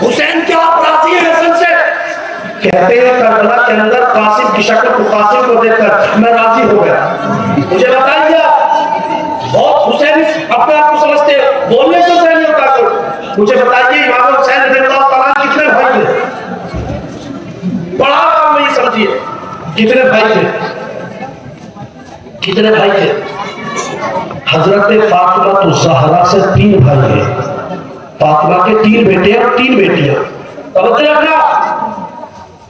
حسین کیا آپ راضی ہیں حسن سے؟ کہتے ہیں کربلا کے اندر قاسم کی شکل کو قاسم کو دیکھ کر میں راضی ہو گیا. مجھے بتائیے بہت حسین اپنے آپ کو سمجھتے بولنے سے حسین نہیں ہوتا کوئی. مجھے بتائیے امام حسین رضی اللہ تعالیٰ کتنے بھائی تھے؟ بڑا کام نہیں سمجھیے کتنے بھائی تھے. کتنے بھائی تھے؟ حضرت فاطمہ الزہرا سے 3 بھائی ہیں. فاطمہ کے 3 بیٹے اور 3 بیٹیاں. توجہ رکھنا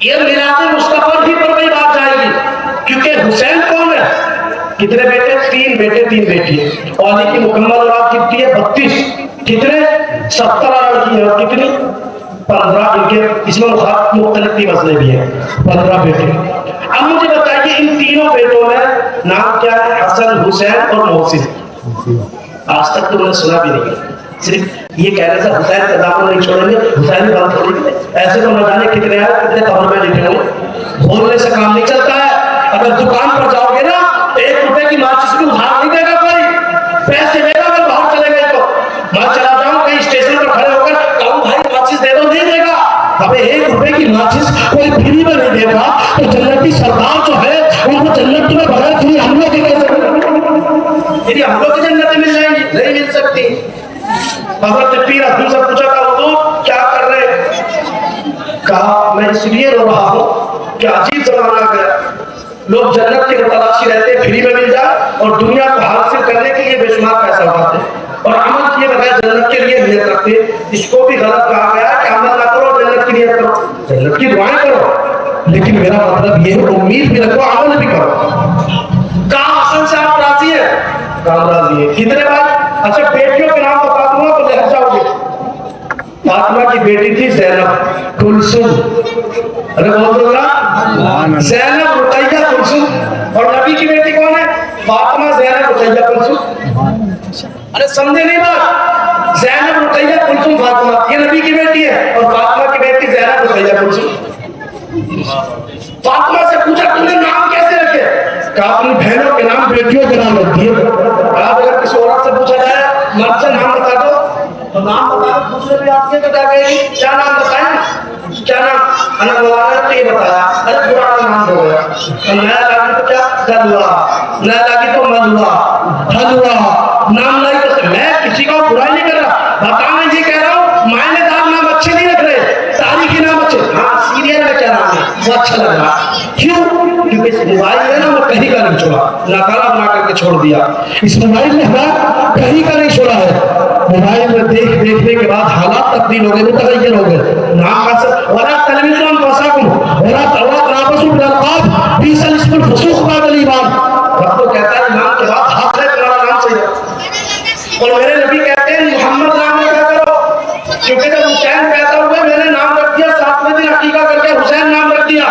یہ میراث مصطفیٰ ہی پر بھی بات جائے گی کیونکہ حسین کون ہے؟ کتنے بیٹے؟ 3 بیٹے 3 بیٹی. علی کی مکمل اولاد کتنی ہے؟ 32. کتنے؟ 17 لڑکی ہیں اور کتنی؟ 15. ان کے اس میں مختلف مسئلے بھی ہیں. 15 بیٹے. اب مجھے بتائیے ان تینوں بیٹوں میں نام کیا ہے؟ حسن، حسین اور محسن. آج تک تو میں نے سنا بھی نہیں. صرف یہ کہنے سے حسین کا نام نہیں چھوڑیں گے، حسین بات چھوڑیں گے. ایسے تو نہ جانے کتنے ہیں کتنے قبر میں لکھے ہوں. بولنے سے کام نہیں چلتا ہے. اگر دکان پر جاؤ گے نا 1 روپے کی ماچس بھی ادھار نہیں دے گا کوئی. پیسے دے گا اگر باہر چلے گئے تو. میں چلا جاؤں کہیں اسٹیشن پر کھڑے ہو کر کہوں بھائی ماچس دے دو، نہیں دے گا. ابے 1 روپے کی ماچس کوئی فری میں نہیں دے گا تو جنتی سردار جو ہے ان کو جنت میں بغیر فری ہم لوگ کی جنتیں مل جائیں گی؟ نہیں مل سکتی. حضرت پیر حضور سے پوچھا تھا حضور کیا کر رہے؟ کہا میں اس لیے رو رہا ہوں کہ عجیب زمانہ گیا. لوگ جنت کی تلاشی رہتے فری میں مل جائے اور دنیا کو حاصل کرنے کے لیے بے شمار پیسہ اڑاتے اور عمل کیے بغیر جنت کے لیے نیت رکھتے. اس کو بھی غلط کہا گیا کہ عمل نہ کرو جنت کی نیت کرو. جنت کی دعائیں کرو لیکن میرا مطلب یہ ہے امید بھی رکھو عمل بھی کرو. کہاں حسن سے آپ راضی ہیں؟ کہاں راضی ہیں. کتنے بھائی؟ اچھا بیٹیوں کے نام بتا دوں گا تو لہر جاؤ گے. فاطمہ کی بیٹی تھی زینب، کلثوم. ارے بول دو نا زینب، رقیہ، کلثوم. اور نبی کی بیٹی کون ہے؟ فاطمہ، زینب، رقیہ، کلثوم. ارے سمجھے نہیں بات؟ زینب، رقیہ، کلثوم، فاطمہ یہ نبی کی بیٹی ہے اور فاطمہ کی بیٹی زینب، رقیہ، کلثوم. فاطمہ سے پوچھا تم نے نام کیسے رکھے؟ کہا اپنی بہنوں کے نام بیٹیوں کے نام رکھ دیے. آج اگر کسی عورت سے پوچھا جائے مرد سے نام بتا دو تو نام بتا دو، دوسرے بھی آپ سے بتا گئی کیا نام بتائیں؟ کیا نام؟ انا مولانا تو یہ بتایا. ارے پرانا نام ہو گیا. اور نیا لاگی تو کیا؟ دلوا. نیا لاگی تو ملوا، حلوا. نام لائی تو میں کسی کو برائی نہیں کر رہا، بتانا یہ کہہ رہا ہوں معنی دار نام اچھے نہیں رکھ رہے، تاریخی نام اچھے. ہاں سیریل میں کیا نام ہے وہ اچھا لگ رہا. کیوں؟ کیونکہ اس موبائل میں نا میں کہیں کا نہیں چھوڑا، ناکارہ بنا کر کے چھوڑ دیا. اس موبائل میں ہمارا کہیں کا نہیں چھوڑا ہے. موبائل میں دیکھنے کے بعد حالات تبدیل ہو گئے، متغیر ہو گئے. نام کا سب ولا تلویزون فساکم ولا تنابزوا بالالقاب بئس الاسم الفسوق بعد الایمان. رب تو کہتا ہے نام کے بعد حق ہے تمہارا نام صحیح ہے. اور میرے نبی کہتے ہیں محمد نام نہ کرو کیونکہ جب حسین پیدا ہوئے میں نے نام رکھ دیا، 7ویں دن عقیقہ کر کے حسین نام رکھ دیا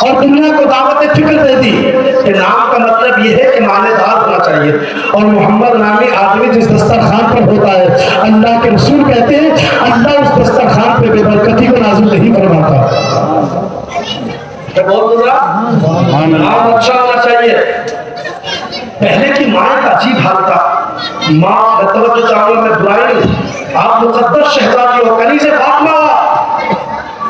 اور دنیا کو دعوت فکر دے دی کہ نام کا مطلب یہ ہے کہ معنی دار ہونا چاہیے. اور محمد نامی آدمی جس دسترخوان پر ہوتا ہے اللہ کے رسول کہتے ہیں اللہ اس دسترخوان پہ بے برکتی کو نازل نہیں فرماتا. بہت نام اچھا ہونا چاہیے. پہلے کی ماں کا عجیب حال تھا. ماں توجہ چاہوں میں برائی نہیں، آپ مقدس شہزادی ہو، کنیز فاطمہ.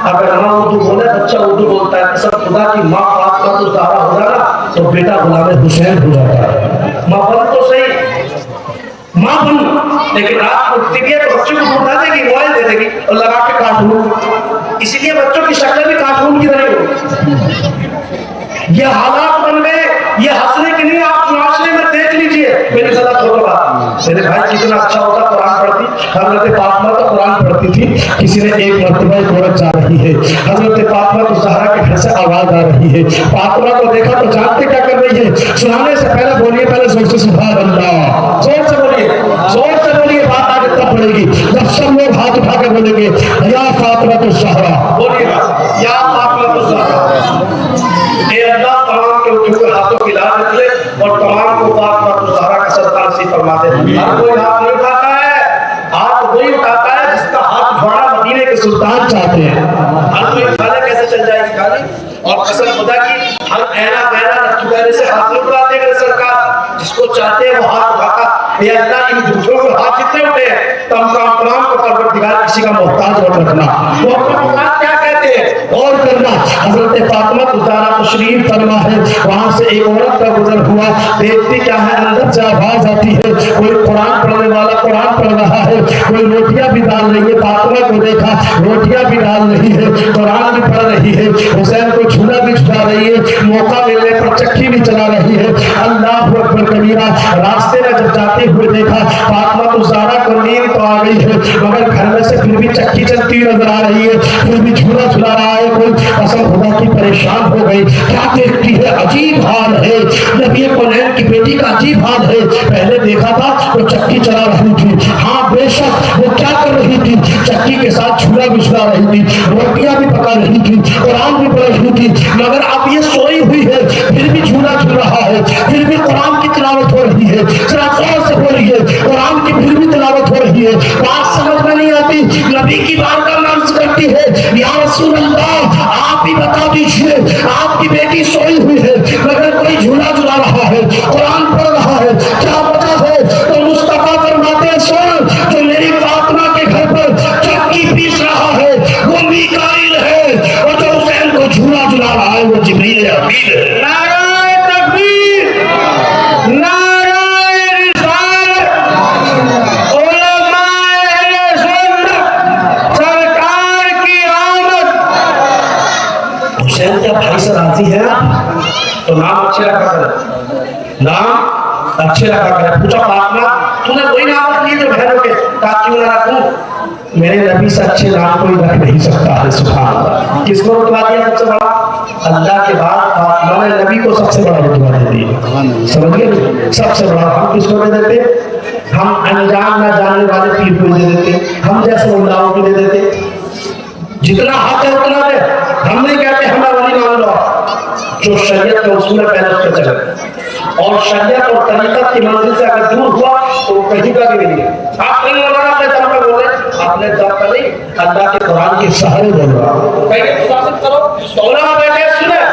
اگر ماں اردو بولے بچہ اردو بولتا ہے. قسم خدا کی ماں فاطمہ تو زہرا ہو جانا تو بیٹا غلام حسین ہو جاتا ہے. ماں بن تو صحیح، ماں بن، لیکن رات کو اٹھتی ہے تو بچوں کو اٹھا دے گی، موبائل دے دے گی اور لگا کے کارٹون. اس لیے بچوں کی شکلیں بھی کارٹون کی طرح ہو. یہ حالات بن گئے. یہ ہنسنے کے لیے آپ معاشرے میں دیکھ لیجئے. میری ذرا چھوٹا بات، میرے بھائی کتنا اچھا ہوتا قرآن پڑھتی. حضرت فاطمہ تو قرآن پڑھتی تھی. کسی نے ایک مرتبہ ایک عورت جا رہی ہے، حضرت فاطمہ تو زہرا کے گھر سے آواز آ رہی ہے. فاطمہ کو دیکھا تو جانتے کیا کر رہی ہے؟ سنانے سے پہلے بولیے، پہلے زور سے سبحان اللہ، زور سے بولیے، زور سے بولیے. بات آگے تب پڑے گی جب سب لوگ ہاتھ اٹھا کے بولیں گے یا فاطمہ تو زہرا. بولیے گا یا فاطمہ تو زہرا. اے اللہ تمام کے اوپر ہاتھوں کی لاج رکھ لے اور تمام کو فاطمہ تو زہرا کا صدقہ نصیب فرما دے. ہر کوئی ہاتھ نہیں اٹھاتا ہے، ہاتھ وہی اٹھاتا ہے جس کا ہاتھ اٹھانا مدینے کے سلطان چاہتے ہیں. ہر کوئی کھانے کیسے چل جائے گی کھانے. اور قسم خدا کی ہر اینا بینا رکھ چکے سے ہاتھ نہیں اٹھاتے میرے سرکار. جس کو چاہتے ہیں وہ ہاتھ اٹھاتا. یہ اللہ ان جھوٹوں کو ہاتھ کتنے اٹھے ہیں تمام کو پروردگار کسی کا محتاج مت رکھنا. وہ قرآن کیا کہتے ہیں اور کرنا. حضرت فاطمہ زہرا تشریف فرما ہے, وہاں سے ایک عورت کا گزر ہوا, دیکھتی کیا ہے اندر سے آواز آتی ہے کوئی قرآن پڑھنے والا قرآن پڑھ رہا ہے, کوئی روٹیاں بھی ڈال رہی ہے. فاطمہ کو دیکھا روٹیاں بھی ڈال رہی ہے, قرآن بھی پڑھ رہی ہے, حسین کو جھولا بھی جھلا رہی ہے, موقع ملنے پر چکی بھی چلا رہی ہے. اللہ اکبر کبیرہ. راستے میں جب جاتے ہوئے دیکھا فاطمہ تو زہرا کو نیند تو آ گئی ہے, مگر گھر میں سے پھر بھی چکی چلتی نظر آ رہی ہے, پھر بھی جھولا جھلا رہا ہے کوئی. قسم خدا کی پریشان ہو گئی, کیا دیکھتی ہے, عجیب حال ہے. نبی کونین کی بیٹی کا عجیب حال ہے. پہلے دیکھا تھا وہ چکی چلا رہی تھی, ہاں بے شک وہ کیا کر رہی تھی, چکی کے ساتھ جھولا بھی جھلا رہی تھی, روٹیاں بھی پکا رہی تھی, قرآن بھی پڑھ رہی تھی. مگر اب یہ سوئی ہوئی ہے, پھر بھی جھولا جھل رہا ہے, پھر بھی قرآن کی تلاوت ہو رہی ہے, ذرا زور سے ہو رہی ہے, قرآن کی پھر بھی تلاوت ہو رہی ہے. بات سمجھ میں نہیں آتی. نبی کی بات کا مرض کرتی ہے, یا رسول اللہ آپ ہی بتا دیجئے, آپ کی بیٹی سوئی ہوئی ہے مگر کوئی جھولا جھلا رہا ہے, قرآن پڑھ رہا ہے, کیا وجہ ہے؟ تو مصطفیٰ فرماتے ہیں سن, جو میری فاطمہ کے گھر پر چکی پیس رہا ہے وہ میکائیل ہے, اور جو حسین کو جھولا جھلا رہا ہے وہ جبریل امین ہے. نعرہ تکبیر, نعرہ رسالت, علماء اہل سنت, سرکار کی آمد. حسین کیا بھائی سے راضی ہے تو نام اچھے رکھا کرے, نام اچھے رکھا کرے. پوچھا فاطمہ تو نے کوئی نام رکھ لیے جو بہنوں کے, کہا کیوں نہ رکھوں, میرے نبی سے اچھے نام کوئی رکھ نہیں سکتا ہے. سبحان اللہ. کس کو رتبہ دیا سب سے بڑا؟ اللہ کے بعد فاطمہ نے نبی کو سب سے بڑا رتبہ دے دیا. سمجھ گئے, سب سے بڑا. ہم کس کو دے دیتے, ہم انجان نہ جاننے والے پیر کو دے دیتے, ہم جیسے ملاؤں کو دے دیتے. جتنا حق ہے اتنا دے. ہم نہیں کہتے ہمیں ولی مان لو, جو شریعت کا اصول ہے پہلے اس پہ چلے, اور شریعت اور طریقت کی منزل سے اگر دور ہوا تو کہیں کا بھی نہیں ہے. آپ نہیں مولانا اپنے دم پہ بولے, اپنے دم پہ نہیں, اللہ کے قرآن کے سہارے بول رہا ہوں. کہیں کہ ثابت کرو. علماء بیٹھے سنیں,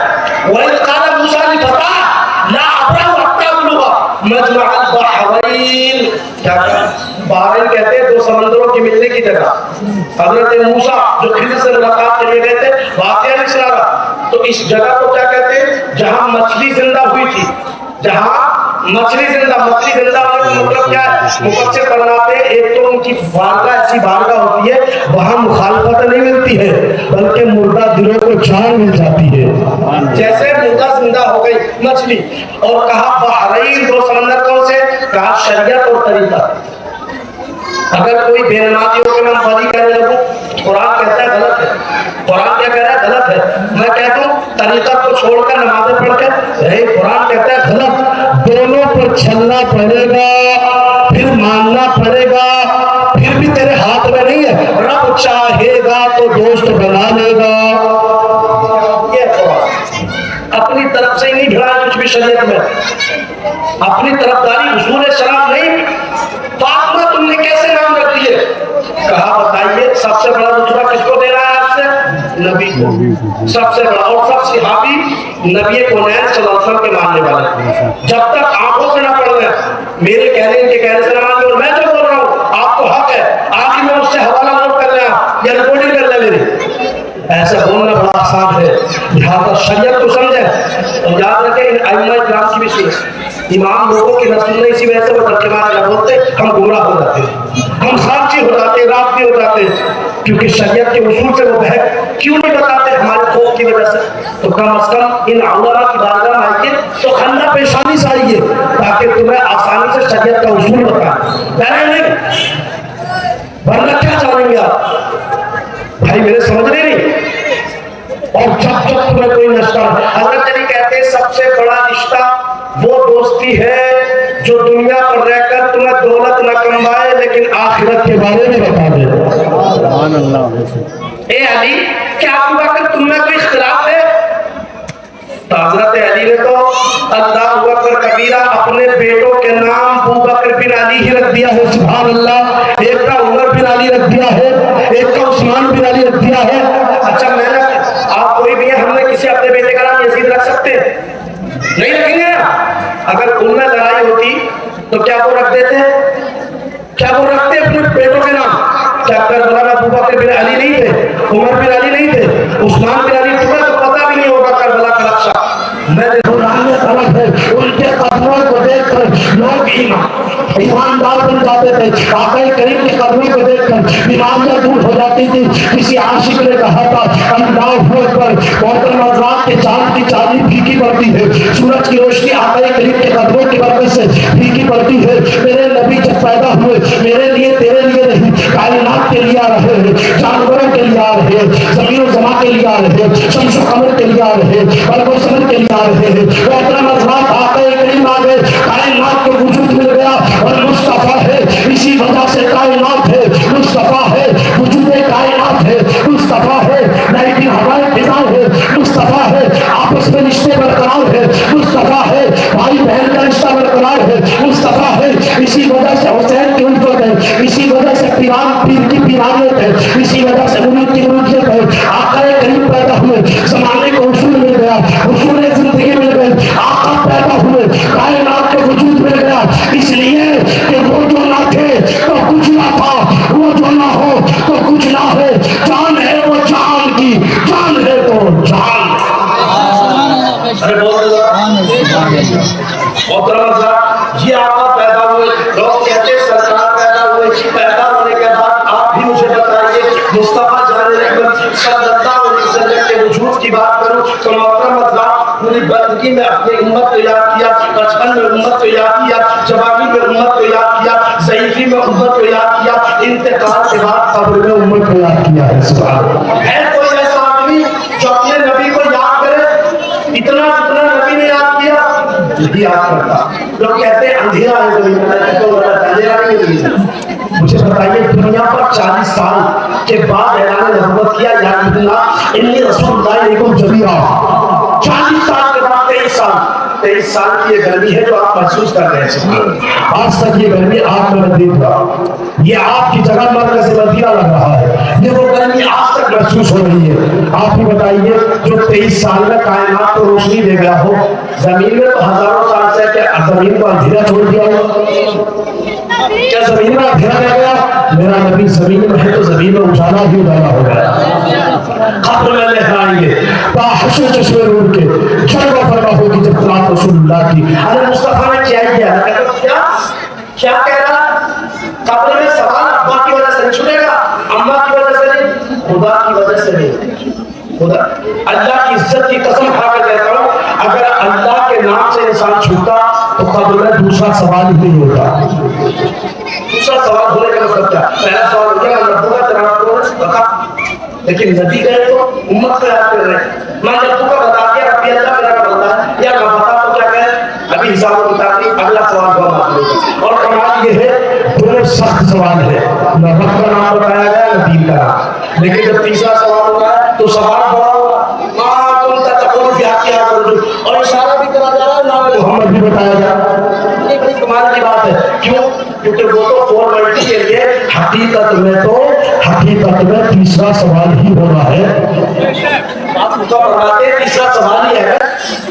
وَإِذْ قَالَ مُوسَىٰ لِفَتَاهُ لَا أَبْرَحُ حَتَّىٰ أَبْلُغَ مَجْمَعَ الْبَحْرَيْنِ. بحرین کہتے ہیں دو سمندروں کے ملنے کی جگہ. حضرت موسیٰ جو خضر سے ملاقات کے لیے گئے تھے, واقعہ نہیں سنا رہا, تو اس جگہ کو کیا کہتے ہیں جہاں مچھلی زندہ ہوئی تھی, جہاں مچھلی زندہ ہونے کا مطلب کیا ہے؟ مفسر فرماتے ہیں ایک تو ان کی بارگاہ ایسی بارگاہ ہوتی ہے وہاں مخالفت نہیں ملتی ہے بلکہ مردہ دلوں کو جان مل جاتی ہے. جیسے مردہ زندہ ہو گئی مچھلی, اور کہا بحرین دو سمندر کون سے, کہا شریعت اور طریقہ. اگر کوئی بے نمازی ہو کہ میں ولی کہنے لگوں, قرآن کہتا ہے غلط ہے, قرآن کیا کہہ رہا ہے غلط ہے, میں کہتا ہوں طریقت کو چھوڑ کر نمازیں پڑھ کے, قرآن کہتا ہے غلط. دونوں پر چلنا پڑے گا, پھر ماننا پڑے گا, پھر بھی تیرے ہاتھ میں نہیں ہے, رب چاہے گا تو دوست بنا لے گا. اپنی طرف سے ہی نہیں بھیڑا کچھ بھی شریعت میں, اپنی طرفداری اصول شرع نہیں. فاطمہ تم نے کیسے نام رکھ دیے, کہا بتائیے سب سے بڑا رتبہ کس کو دینا ہے آپ سے, نبی کو سب سے بڑا, اور سب صحابی نبی کونین صلی اللہ علیہ وسلم کے ماننے والے. جب تک آنکھوں سے نہ پڑھ رہے, میرے کہنے ان کے کہنے سے نہ مان لو, میں جو بول رہا ہوں آپ کو حق ہے, آخر میں اس سے حوالہ نوٹ کر لیں یا ریکارڈنگ کر لیں میری. ایسا بولنا بڑا آسان ہے, لہٰذا شریعت کو سمجھیں اور یاد رکھیں ان ائمہ کرام کی بھی سنیں. امام لوگوں کی نسل میں اسی وجہ سے وہ ترجمہ نہ بولتے, ہم گمراہ ہو جاتے ہیں, ہم خارجی ہو جاتے ہیں, رافضی ہو جاتے ہیں, کیونکہ شریعت کے اصول سے وہ بہت کیوں نہیں بتاتے, ہمارے خوف کی وجہ سے. تو کم از کم ان علماء کی بارگاہ میں آئیے تو خندہ پیشانی سے آئیے تاکہ تمہیں آسانی سے شریعت کا اصول بتائیں, ڈرے نہیں, ورنہ کیا جانیں گے آپ بھائی, میرے سمجھ نہیں. اور جب جب تمہیں کوئی نشہ, حضرت علی کہتے ہیں سب سے بڑا رشتہ وہ دوستی ہے جو دنیا پر رہ کر تمہیں دولت نہ کمائے لیکن آخرت کے بارے میں بتا دے. سبحان اللہ. اے علی کیا ابو بکر تم میں کوئی اختلاف ہے؟ تو حضرت علی نے تو اللہ اکبر کبیرہ اپنے بیٹوں کے نام ابو بکر بن علی ہی رکھ دیا ہے. سبحان اللہ. ایک کا عمر بن علی رکھ دیا ہے, ایک کا عثمان بن علی رکھ دیا ہے. اچھا میں نے, آپ کوئی بھی ہے, ہم نے کسی اپنے بیٹے کا نام یزید رکھ سکتے نہیں رکھیں گے. اگر ان میں لڑائی ہوتی تو کیا وہ رکھ دیتے ہیں؟ کیا وہ رکھتے اپنے بیٹوں کے نام؟ کیا کربلا میں ابو بکر بن علی نہیں تھے؟ عمر بن علی نہیں تھے؟ عثمان بن علی؟ تمہیں تو پتہ بھی نہیں ہوگا کربلا کا نقشہ. میں قرآن میں طلب ہے ان کے قدموں کو دیکھ کر لوگ ایماندار بن جاتے تھے. آقا کریم کے قدموں کو دیکھ کر بیماریاں دور ہو جاتی تھی. کسی عاشق نے کہا تھا اللہ اکبر محترم حضرات کے چاند کی چاندنی پھیکی پڑتی ہے, سورج کی روشنی آقا کریم کے قدموں کی برکت سے پھیکی پڑتی ہے. میرے نبی جب پیدا ہوئے میرے لیے تیرے لیے نہیں, کائنات کے لیے آ رہے ہیں, جانوروں کے لیے آ رہے ہیں, زمین و زمان کے لیے آ رہے ہیں, شمس و قمر کے لیے آ رہے ہیں, برق و سمر کے لیے آ رہے ہیں. محترم حضرات آقا کریم آ گئے, کائنات کو وجود مل گیا اور مصطفیٰ ہے, اسی وجہ سے کائنات ہے. مصطفیٰ ہے, وجود کائنات ہے. مصطفیٰ ہے, لیکن ہمارے فضا ہے. مصطفیٰ ہے, آپس میں رشتے برقرار ہے. مصطفیٰ ہے, بھائی بہن کا رشتہ برقرار ہے. مصطفیٰ ہے, اسی وجہ سے حسین کی الفت ہے, اسی وجہ سے پیران پیر کی پیرانیت ہے, اسی وجہ سے مرید کی مریدیت ہے. آقا کریم پیدا ہوئے, زمانے کو حصول مل گیا, حصول زندگی مل گئی. آقا پیدا ہوئے, کائنات کو وجود مل گیا, اس لیے کہ وہ جو نہ تھے تو کچھ نہ تھا, وہ جو نہ ہو تو کچھ نہ ہے. جان ہے وہ جان کی, جان ہے تو جان. ارے یہ آقا پیدا ہوئے, لوگ کہتے سرکار پیدا ہوئے. پیدا ہونے کے بعد آپ بھی مجھے بتائیے مصطفیٰ جان رحمت صلی اللہ علیہ وسلم کے وجود کی بات کروں تو محترم حضرات پوری بندگی میں اپنی امت کو یاد کیا, بچپن میں امت کو یاد کیا, جوانی میں امت کو یاد کیا, ضعیفی میں امت کو یاد کیا, انتقال کے بعد قبر میں امت کو یاد کیا ہے. سبحان ہے کوئی ایسا آدمی جو اپنے نبی کو یاد کرے اتنا جتنا نبی نے یاد کیا؟ جدی یاد کرتا. لوگ کہتے ہیں اندھیرا ہے زمین میں, اندھیرا نہیں ہے. مجھے بتائیے دنیا پر 40 سال کے بعد اعلان نبوت کیا یا اللہ انی رسول اللہ علیکم جمیعا. 40 سال کے بعد 23 سال کی یہ گرمی ہے جو آپ محسوس کر رہے ہیں. آج تک یہ گرمی آپ میں نہیں رہا, یہ آپ کی جگہ مرکز مدینہ لگ رہا ہے, یہ وہ گرمی آج تک محسوس ہو رہی ہے. آپ ہی بتائیے جو 23 سال میں کائنات کو روشنی دے گیا ہو, زمین میں تو ہزاروں سال سے کیا زمین کو اندھیرا چھوڑ دیا ہو؟ کیا زمین میں اندھیرا رہ گیا؟ میرا نبی زمین میں ہے تو زمین میں اجالا ہی اجالا ہو گیا. قبر میں لہرائیں گے باحشر چشمے روڑ کے, جلوہ فرما ہوگی جب طلعت رسول اللہ کی. ارے مصطفیٰ نے کیا ہی کیا, کیا کہہ رہا؟ قبر میں سوال ابا کی وجہ سے نہیں چھوٹے گا, اماں کی وجہ سے نہیں, خدا کی وجہ سے نہیں. خدا اللہ کی عزت کی قسم کھا کر کہتا ہوں اگر اللہ کے نام سے انسان چھوٹا تو قبر میں دوسرا سوال ہی نہیں ہوتا. دوسرا سوال ہونے کا مطلب کیا؟ پہلا سوال ہو گیا نبو کا تیرا کو بتا, لیکن نبی کہے تو امت کو یاد کر رہے ہیں. میں نبو کا بتا دیا ربی اللہ میرا کا بتا ہے یا میں بتا تو کیا کہے ابھی حساب و کتاب کی اگلا سوال ہوا مانگ. اور کمال یہ ہے دونوں سخت سوال ہے, نہ رب کا نام بتایا گیا نہ دین کا نام. لیکن جب تیسرا سوال ہوگا تو سوال بڑا ہوگا ماں تم تقول کیا کیا کرو, اور اشارہ بھی کرا جا رہا ہے نام محمد بھی بتایا جا رہا ہے. یہ بڑی کمال کی بات ہے. کیوں؟ کیونکہ وہ تو فارمیلٹی کے لیے, حقیقت میں تیسرا سوال ہی ہونا ہے. آپ تو فرماتے ہیں تیسرا سوال ہی ہے.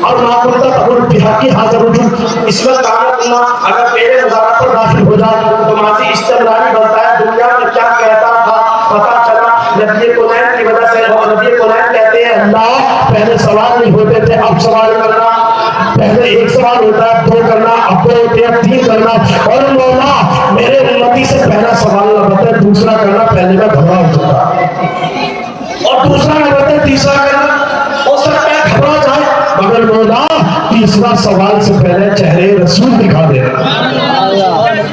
اور ماں بولتا تقول بحقی حاضر وجود, اس میں کامت اگر پہلے مزارات پر داخل ہو جائے تو ماضی استمراری بنتا ہے. دنیا میں کیا کہتا تھا پتا چلا نبی کونین کی وجہ سے. نبی کونین کہتے ہیں اللہ پہلے سوال نہیں ہوتے تھے, اب سوال کرنا. پہلے ایک سوال ہوتا ہے, 2 کرنا, اب 2 ہوتے ہیں 3 کرنا. اور مولا میرے امتی سے پہلا سوال نہ بتائے دوسرا کرنا, پہلے میں گھبرا ہو سکتا, اور دوسرا نہ بتائے تیسرا کرنا, ہو سکتا ہے گھبرا جائے, مگر مولا تیسرا سوال سے پہلے چہرے رسول دکھا دینا.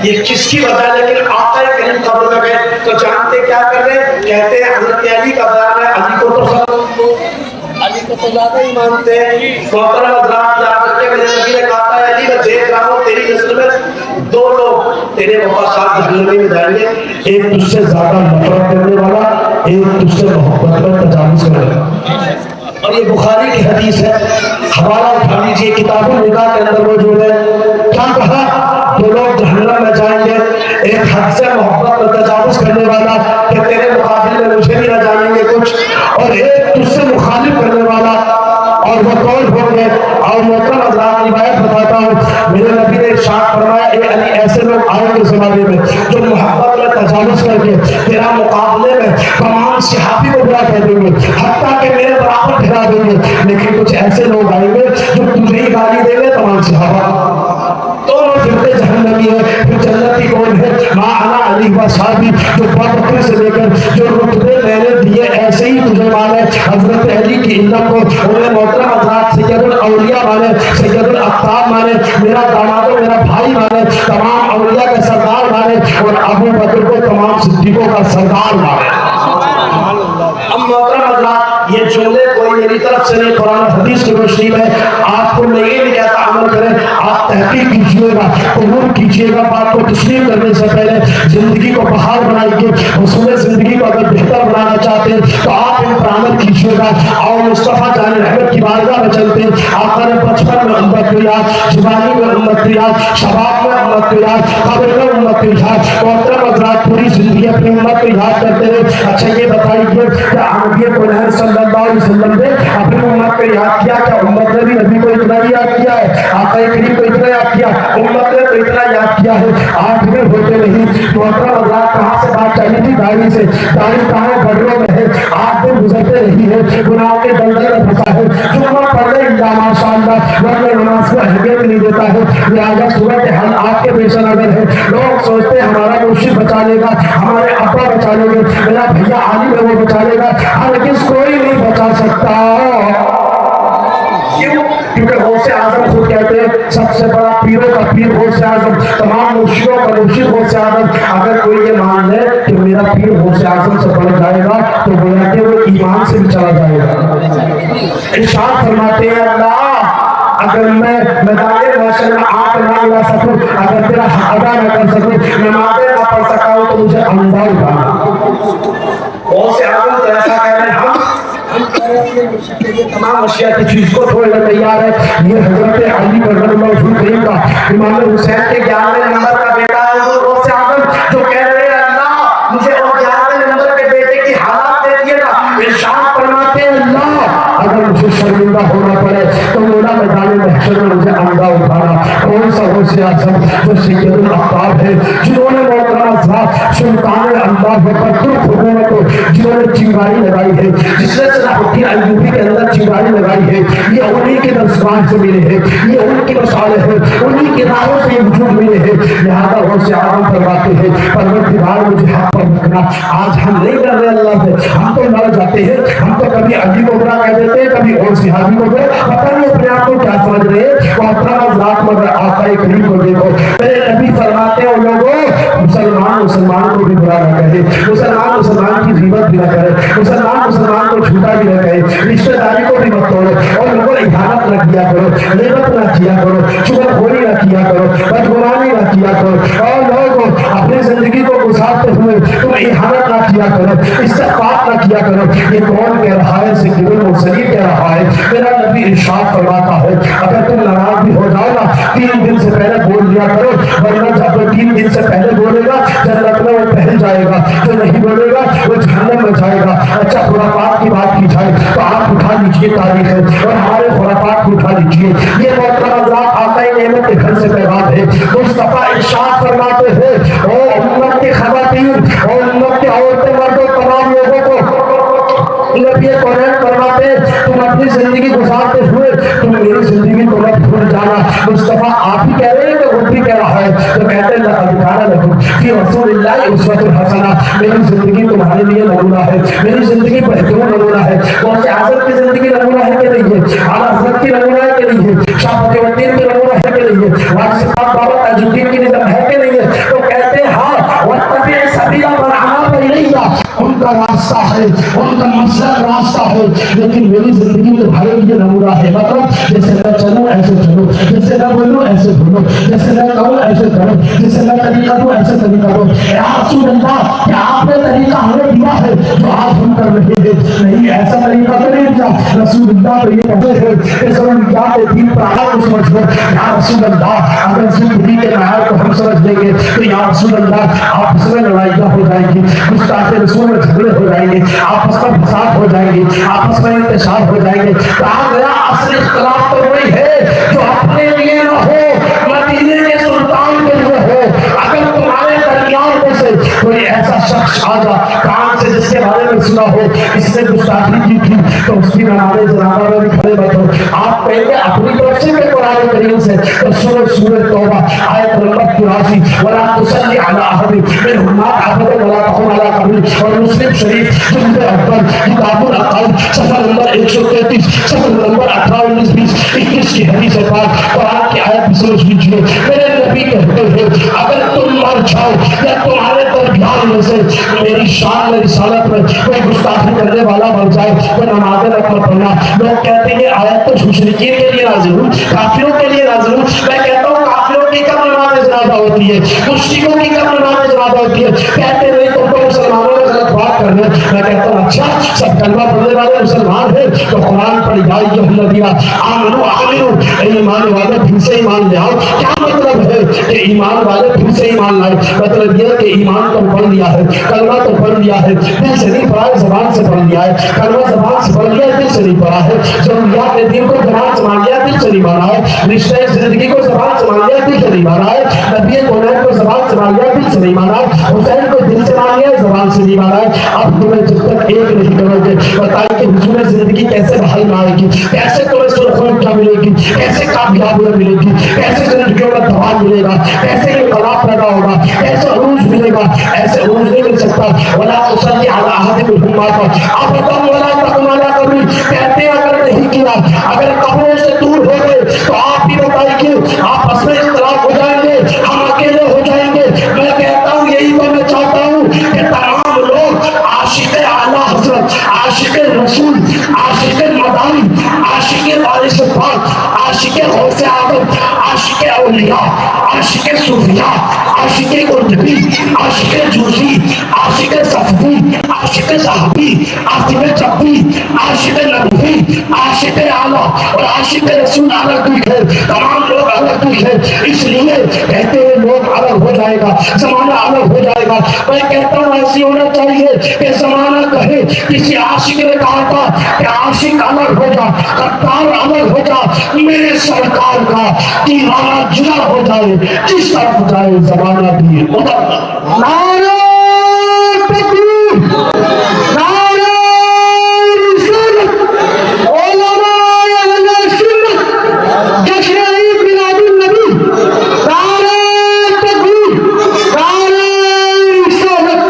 یہ کس کی وجہ ہے؟ لیکن آقا کریم قبر میں گئے تو جانتے کیا کر رہے ہیں؟ کہتے ہیں حضرت علی کا بیان ہے, علی کو تو زیادہ ہی مانتے ہیں. محترم حضرات یاد رکھیں میرے نبی نے کہا تھا علی میں دیکھ رہا ہوں تیری نسل میں 2 لوگ تیرے وفادار جہنم میں جائیں گے, ایک تجھ سے زیادہ نفرت کرنے والا, ایک تجھ سے محبت میں تجاوز کرنے والا. اور یہ بخاری کی حدیث ہے, حوالہ اٹھا لیجیے, کتاب النکاح کے اندر موجود ہے. کیا کہا؟ 2 لوگ جہنم میں جائیں گے, ایک حد سے محبت میں تجاوز کرنے والا کہ تیرے مقابل میں مجھے بھی نہ جانیں گے کچھ, اور ایک تجھ سے مخالف کرنے والا. اور وہ کون ہوں گے؟ اور محترم حضرات روایت بتاتا ہوں، میرے نبی نے ارشاد فرمایا اے علی ایسے لوگ آئیں گے زمانے میں جو محبت میں تجاوز کر کے تیرا مقابلے میں تمام صحابی کو برا کہہ دیں گے، حتیٰ کہ میرے برابر ٹھہرا دیں گے، لیکن کچھ ایسے لوگ آئیں گے جو تجھے ہی گالی دیں گے تمام صحابہ، دونوں فرقے جہنمی ہے۔ پھر جنتی کون ہے؟ ما انا علی و صحابی، جو بکر سے لے کر جو رتبے میں نے دیے ایسے ہی تجھے مانے، حضرت علی کی علم کو انہیں محترم حضرات سید الاولیاء مانے، سید الاقطاب مانے، میرا داماد و میرا بھائی مانے، تمام اولیاء کا سردار مانے، اور ابو بکر کو تمام صدیقوں کا سردار مانے۔ اب محترم حضرات یہ جملے کوئی میری طرف سے نہیں، قرآن حدیث کی روشنی میں آپ کو میں یہ نہیں کہتا عمل کریں، آپ تحقیق کیجئے گا، قبول کیجئے گا، بات کو تسلیم کرنے سے پہلے زندگی کو بحال بنائیے، حصول زندگی کو اگر بہتر بنانا چاہتے ہیں تو آپ ان پر عمل کیجئے گا۔ اور مصطفیٰ جان رحمت کی بارگاہ میں چلتے ہیں، آقا نے بچپن میں امت کو یاد، جوانی میں امت کو یاد، شباب میں امت کو یاد، قبر میں امت کو یاد، محترم حضرات پوری زندگی اپنی امت کو یاد کرتے ہیں۔ اچھا یہ بتائیے کہ نبی کونین صلی اللہ علیہ وسلم نے اپنی امت کو یاد کیا، کیا امت نے بھی نبی کو اتنا ہی یاد کیا ہے؟ آقا کریم کو اتنا یاد کیا، امت نے تو اتنا یاد کیا ہے۔ آج بھی ہوتے نہیں، محترم حضرات کہاں سے بات چلی تھی؟ داڑھی سے، داڑھی کہاں گھڑوں میں ہے، آج بھی گزرتے نہیں ہے، گناہوں کے دلدل میں پھنسا ہے، جمعہ پڑھ لے اللہ ماشاء اللہ، ورنہ نماز کو اہمیت نہیں دیتا ہے، لہٰذا صورت حال آپ کے پیش نظر ہے، لوگ سوچتے ہیں ہمارا مرشد بچا لے گا، ہمارے ابا بچا لے گا، میرا بھیا عالم ہے وہ بچا لے گا، ہرگز کوئی نہیں بچا سکتا۔ کیوں؟ کیونکہ غوث اعظم خود کہتے ہیں سب سے بڑا پیروں کا پیر غوث اعظم، تمام مرشدوں کا مرشد غوث اعظم۔ اگر کوئی یہ مان لے کہ میرا پیر غوث اعظم سے بڑھ جائے گا تو گویا کہ وہ ایمان سے بھی چلا جائے گا۔ ارشاد فرماتے ہیں اللہ اگر میں میدان محشر میں آنکھ نہ لا سکوں، اگر تیرا حق ادا نہ کر سکوں، نمازیں نہ پڑھ سکا ہوں تو مجھے اندھا اٹھانا۔ غوث اعظم تو ایسا کہہ رہے ہیں ہم تمام اشیاء کی چیز کو چھوڑنے تیار ہے۔ یہ حضرت علی رضی اللہ عنہ کریم کا امام حسین کے 11ویں نمبر کا بیٹا ہے وہ غوث اعظم، جو کہہ رہے ہیں اللہ مجھے اور 11ویں نمبر کے بیٹے کی حالات دے دیے گا۔ ارشاد فرماتے ہیں اللہ اگر مجھے شرمندہ ہونا پڑے تو مولا میدان محشر میں مجھے اندھا اٹھانا۔ کون سا غوث اعظم؟ جو سید الاقطاب ہے، جنہوں نے محترم حضرات سلطان اللہ پر ترک حکومت کو جنہوں نے چنگاری لگائی ہے، جس نے صلاح الدین ایوبی کے اندر چنگاری لگائی ہے، یہ انہی کے درسگاہ سے ملے ہیں، یہ ان کی مصالح ہے، انہی کے راہوں سے یہ وجود ملے ہیں۔ لہذا غوث اعظم فرماتے ہیں پروردگار مجھے حق پر رکھنا۔ آج ہم نہیں کر رہے اللہ سے، ہم تو مر جاتے ہیں، ہم تو کبھی علی کو برا کہہ دیتے ہیں، کبھی اور صحابی کو برا، پتہ نہیں اپنے آپ کو کیا سمجھ رہے ہیں۔ محترم ذات مگر آقا کریم کو دیکھو، میرے نبی فرماتے ہیں لوگوں مسلمان مسلمان کو بھی برا نہ کہے، مسلمان مسلمان کی غیبت بھی نہ کرے، مسلمان مسلمان کو جھوٹا بھی نہ کہے، رشتہ داری کو بھی مت توڑو، اور لوگوں احانت نہ کیا کرو، غیبت نہ کیا کرو، چغل خوری نہ کیا کرو، بدگمانی نہ کیا کرو، اور لوگوں اپنی زندگی کو گزارتے ہوئے تم احانت نہ کیا کرو، استغفار نہ کیا کرو۔ یہ کون کہہ رہا ہے؟ سید المرسلین کہہ رہا ہے۔ میرا نبی ارشاد فرماتا ہے اگر تم ناراض بھی ہو جاؤ نا 3 دن سے پہلے بول لیا کرو، ورنہ جب 3 دن سے پہلے بولے گا جنت میں وہ پہل جائے گا، جو نہیں بولے گا وہ جہنم میں جائے گا۔ اچھا خرافات کی بات کی جائے تو آپ اٹھا لیجیے تاریخ ہے اور ہمارے خرافات کو اٹھا لیجیے۔ یہ محترم حضرات آقا نعمت کے گھر سے پیغام ہے۔ مصطفیٰ ارشاد فرماتے ہیں او امت کی خواتین، او امت کے عورتیں مردوں تمام لوگوں کو نبی قرآن فرماتے تم اپنی زندگی گزارتے ہوئے تم میری زندگی کو مت بھول جانا۔ مصطفیٰ آپ ہی کہہ رہے ہیں کہ وہ بھی کہہ رہا ہے، تو کہتے ہیں لقد کان لکم فی رسول اللہ اسوۃ حسنہ، میری زندگی تمہارے لیے نمونہ ہے، میری زندگی بہترین نمونہ ہے۔ غوث اعظم کی زندگی نمونہ ہے کہ نہیں ہے؟ اعلیٰ حضرت کی نمونہ ہے کہ نہیں ہے؟ شاہ فتح الدین کی نمونہ ہے کہ نہیں ہے؟ وارث صاحب بابا تاج الدین کی نظام ہے کہ نہیں ہے؟ تو کہتے ہیں ہاں واتبع سبیل من اناب الیہ، ان کا راستہ ہے، ان کا مسلک راستہ ہے، لیکن میری زندگی میں تمہارے لیے نمونہ ہے۔ مطلب جیسے میں چلوں ایسے چلو، جیسے میں بولوں ایسے بولو، جیسے میں کہوں ایسے کرو، جیسے میں طریقہ دوں ایسے طریقہ دو۔ یا رسول اللہ کیا آپ نے طریقہ ہمیں دیا ہے جو آج ہم کر رہے ہیں؟ نہیں، ایسا طریقہ تو نہیں دیا۔ رسول اللہ تو یہ کہتے ہیں کہ ضروریات دین پر آئے کو سمجھ لو۔ یا رسول اللہ اگر زندگی کے معیار کو ہم سمجھ لیں گے تو یا رسول اللہ آپ سے لڑائیاں ہو جائیں گی، گستاخ رسول میں جھگڑے ہو جائیں گے، آپس میں فساد ہو جائیں گے، آپس میں انتشار ہو جائیں گے۔ کہا گیا اصل اختلاف تو وہی ہے جو اپنے لیے نہ ہو، مدینے کے سلطان کے لیے ہو۔ اگر تمہارے درمیان میں سے کوئی ایسا شخص آ جا کان سے جس کے بارے میں سنا ہو اس نے گستاخی کی تھی تو اس کی نماز جنازہ میں بھی کھڑے بیٹھو۔ آپ کہیں گے اپنی طرف سے کہ قرآن کریم سے تو سورہ توبہ آیت نمبر 84 ولا تصلی علی احد منهم مات ابدا ولا تقم علی قبره، اور مسلم شریف جلد اول کتاب العقائد صفحہ نمبر 133 صفحہ نمبر 18 19 20 21 کی حدیث پاک قرآن کی آیت بھی سمجھ لیجیے۔ میرے نبی کہتے ہیں اگر تم مر جاؤ یا تمہارے درمیان میں سے میری شان میں رسالت میں کوئی گستاخی کرنے والا بن جائے تو نماز نہ پڑھنا۔ لوگ کہتے ہیں آیت تو مشرکین کے لیے نازل ہوئی، کافروں کے لیے نازل ہوئی۔ میں کہتا ہوں کافروں کی کب نماز جنازہ ہوتی ہے، مشرکوں کی کب نماز جنازہ ہوتی ہے؟ کہتے نہیں تم تو مسلمانوں نے غلط بات کر رہے ہیں۔ میں کہتا ہوں اچھا سب کلمہ پڑھنے والے مسلمان ہیں تو قرآن پڑھ جائے یہ الذین آمنوا ایمان والے پھر سے ایمان لے آؤ۔ کیا مطلب ہے کہ ایمان والے پھر سے ایمان لائے؟ مطلب یہ کہ ایمان تو پڑھ لیا ہے، کلمہ تو پڑھ لیا ہے، دل سے نہیں پڑھا ہے، زبان سے پڑھ لیا ہے، کلمہ زبان سے پڑھ لیا ہے، دل سے نہیں پڑھا ہے، ضروریات دین کو زبان سے مان لیا، دل سے نہیں مانا ہے، رشتہ زندگی کو زبان سے مان لیا، دل سے نہیں مانا ہے، نبی کونین کو زبان سے مان لیا، دل سے نہیں مانا ہے، حسین کو دل سے مان لیا، زبان سے نہیں مانا ہے۔ اب تمہیں جب تک ایک نہیں کرو گے بتائیں کہ حضور زندگی کیسے بحال میں آئے گی، کیسے تمہیں سرخوں کیا ملے گی، کیسے کامیابیاں ملے گی، کیسے زندگیوں میں دوام ملے گا، کیسے انقلاب پیدا ہوگا، کیسے عروج ملے گا؟ ایسے عروج نہیں مل سکتا۔ ولا تصلی علی احد منهم مات ابدا ولا تقم علی قبره، کہتے ہیں اگر نہیں کیا، اگر قبروں سے دور ہو گئے تو آپ ہی بتائیے آپس میں اختلاف ہو جائیں گے، ہم اکیلے ہو جائیں گے۔ میں کہتا ہوں یہی تو میں چاہتا ہوں کہ تمام لوگ عاشق اعلیٰ حضرت، عاشق رسول، عاشق مدانی، عاشق وارث پاک، عاشق غوث اعظم، عاشق اولیاء، عاشق صوفیاء، عاشق قرطبی، عاشق جوزی، عاشق صفوی، عاشق صحابی، عاشق جبی، عاشق نبوی، عاشق اعلیٰ اور عاشق رسول الگ الگ ہے، تمام لوگ الگ الگ ہیں۔ اس لیے کہتے ہیں لوگ الگ ہو جائے گا، زمانہ الگ ہو جائے گا۔ میں کہتا ہوں ایسی ہونا چاہیے کہ زمانہ کہے، کسی عاشق نے کہا تھا کہ عاشق الگ ہو جا، قطار الگ ہو جا، میرے سرکار کا دیوانہ جدا ہو جائے، جس طرف جائے زمانہ بھی ادھر۔ نعرہ تکبیر، نعرہ رسالت، علماء اہل سنت، جشن عید میلاد النبی، نعرہ تکبیر، نعرہ رسالت۔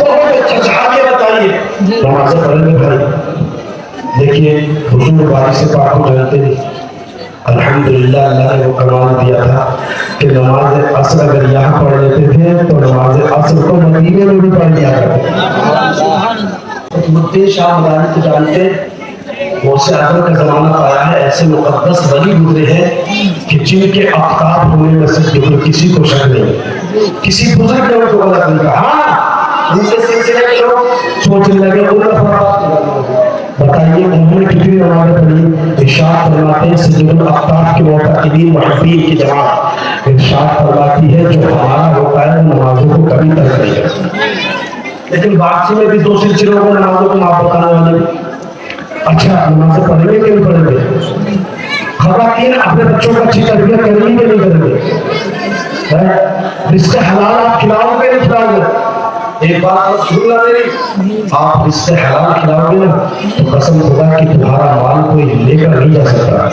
بہت اچھا آگے بتائیے نماز پڑھنے بھائی دیکھیے حضور باری سے پاک کو جانتے ہیں۔ الحمدللہ اللہ نے وہ کمال دیا تھا کہ نماز عصر اگر یہاں پڑھ لیتے تھے تو نماز عصر کو مدینے میں بھی پڑھ لیا کرتے۔ مدین شاہ مدانی کو جانتے غوث اعظم کا زمانہ پایا ہے، ایسے مقدس ولی گزرے ہیں کہ جن کے آفتاب ہونے میں سے کسی کو شک نہیں، کسی بزرگ نے ان کو غلط نہیں کہا۔ ہاں ان کے سلسلے کے لوگ سوچنے لگے بتائیے انہوں نے کتنی نمازیں پڑھی؟ ارشاد فرماتے ہیں سید الاقطاب کے معتقدین محبین کی جماعت ارشاد فرماتی ہے جو ہمارا ہوتا ہے نمازوں کو کبھی ترک نہیں کرتا۔ لیکن باقی میں بھی دو سلسلوں میں نمازوں کو معاف بتانے والے اچھا نمازیں پڑھیں گے کہ نہیں پڑھیں گے؟ خواتین اپنے بچوں کو اچھی تربیت کریں گے کہ نہیں کریں گے؟ رزق حلال آپ کھلاؤ گے نہیں کھلاؤ گے؟ ایک بات سننا میری، آپ اس سے حلال کھلاؤ گے نا تو قسم خدا کہ تمہارا مال کوئی لے کر نہیں جا سکتا۔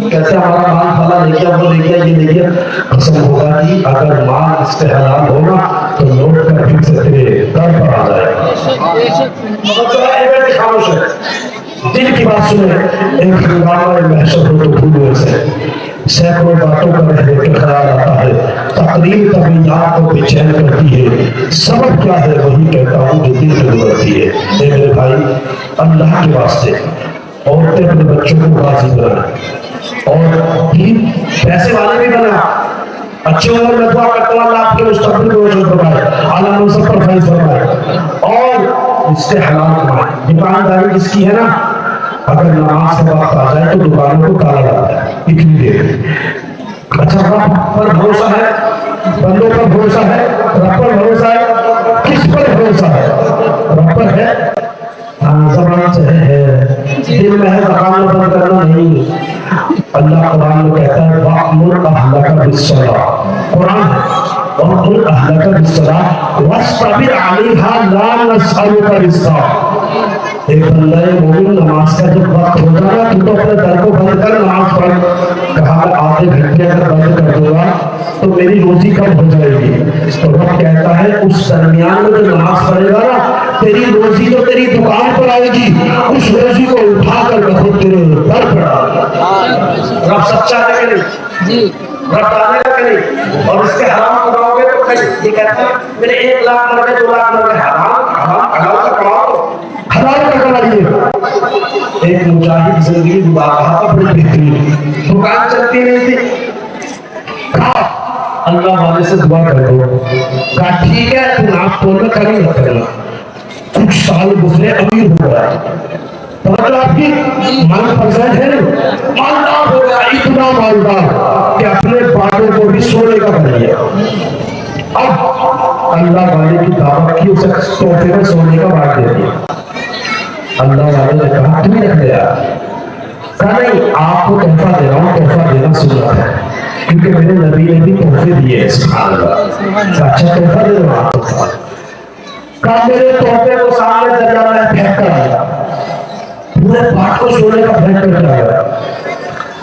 کہتے ہمارا مال پھلا لے گیا، وہ لے گیا، یہ لے گیا، قسم خدا کی اگر مال اس سے حلال ہوگا تو لوٹ کر پھر سے تیرے در پر آ جائے گا۔ خاموش ہے، دل کی بات سنیں۔ ایک ہنگامہ محشر ہو تو بھولو اسے، سینکڑوں باتوں کا رہنے کا خیال آتا ہے، تقریر طبیعیات کو بے چین کرتی ہے، سبب کیا ہے وہی کہتا ہوں جو دل سے گزرتی ہے۔ اے میرے بھائی اللہ کے واسطے عورتیں اپنے بچوں کو راضی بنا اور پیسے والے بھی بنا، اچھے عمر میں دعا کرتا ہوں اللہ آپ کے مستقبل کو روشن فرمائے، عالم منصب پر فیض فرمائے اور اس سے حلال کمائے۔ دکانداری جس کی ہے نا اگر نماز کا وقت آ جائے تو دکانوں کو تالا ڈالتا ہے اتنی دیر۔ اچھا رب پر بھروسہ ہے، بندوں پر بھروسہ ہے، رب پر بھروسہ ہے، کس پر بھروسہ ہے؟ رب پر ہے زبان سے ہے دل میں ہے زبان بند کرنا نہیں. اللہ قرآن میں کہتا ہے وَأْمُرْ أَهْلَكَ بِالصَّلَاةِ قرآن ہے وَأْمُرْ أَهْلَكَ بِالصَّلَاةِ وَاصْطَبِرْ عَلَيْهَا لَا نَسْأَلُكَ رِزْقًا. ایک بندہ مومن نماز کا جب وقت ہو جانا تو اپنے در کو بند کر نماز پڑھ. کہا آدھے گھنٹے اگر بند کر دوں گا تو میری روزی کب ہو جائے گی. تو رب کہتا ہے اس درمیان میں جو نماز پڑھے گا نا تیری روزی تو تیری دکان پر آئے گی, اس روزی کو اٹھا کر رکھو تیرے در پر آئے گی. رب سچا ہے کہ نہیں؟ رب آنے کا کہ نہیں؟ اور اس کے حرام کراؤ گے تو کہیں یہ کہتا ہے میرے 1 لاکھ مر گئے 2 لاکھ مر گئے. حرام کا کراؤ حلال کا کرائیے. ایک مجاہد زندگی گزارا تھا بڑی بہترین, دکان چلتی نہیں تھی. کہا اللہ والے سے دعا کر دو. کہا ٹھیک ہے تم آپ تو میں کریں گا کرنا. کچھ سال گزرے امیر ہو گیا. توجہ آپ کی من پسند ہے مالدار ہو گیا, اتنا مالدار کہ اپنے باغوں کو بھی سونے کا کر لیا. اب اللہ والے کی دعوت کی اسے تحفے میں سونے کا باغ دے دیا. اللہ والے نے کہا تم رکھ لیا. کہا نہیں آپ کو تحفہ دے رہا ہوں, تحفہ دینا سنت ہے کیونکہ میرے نبی نے بھی تحفے دیے. سبحان اللہ. اچھا تحفہ دے رہا ہوں. کہا میرے تحفے کو سامنے دریا میں پھینک کر آیا, پورے باغ کو سونے کا پھینک کر آیا.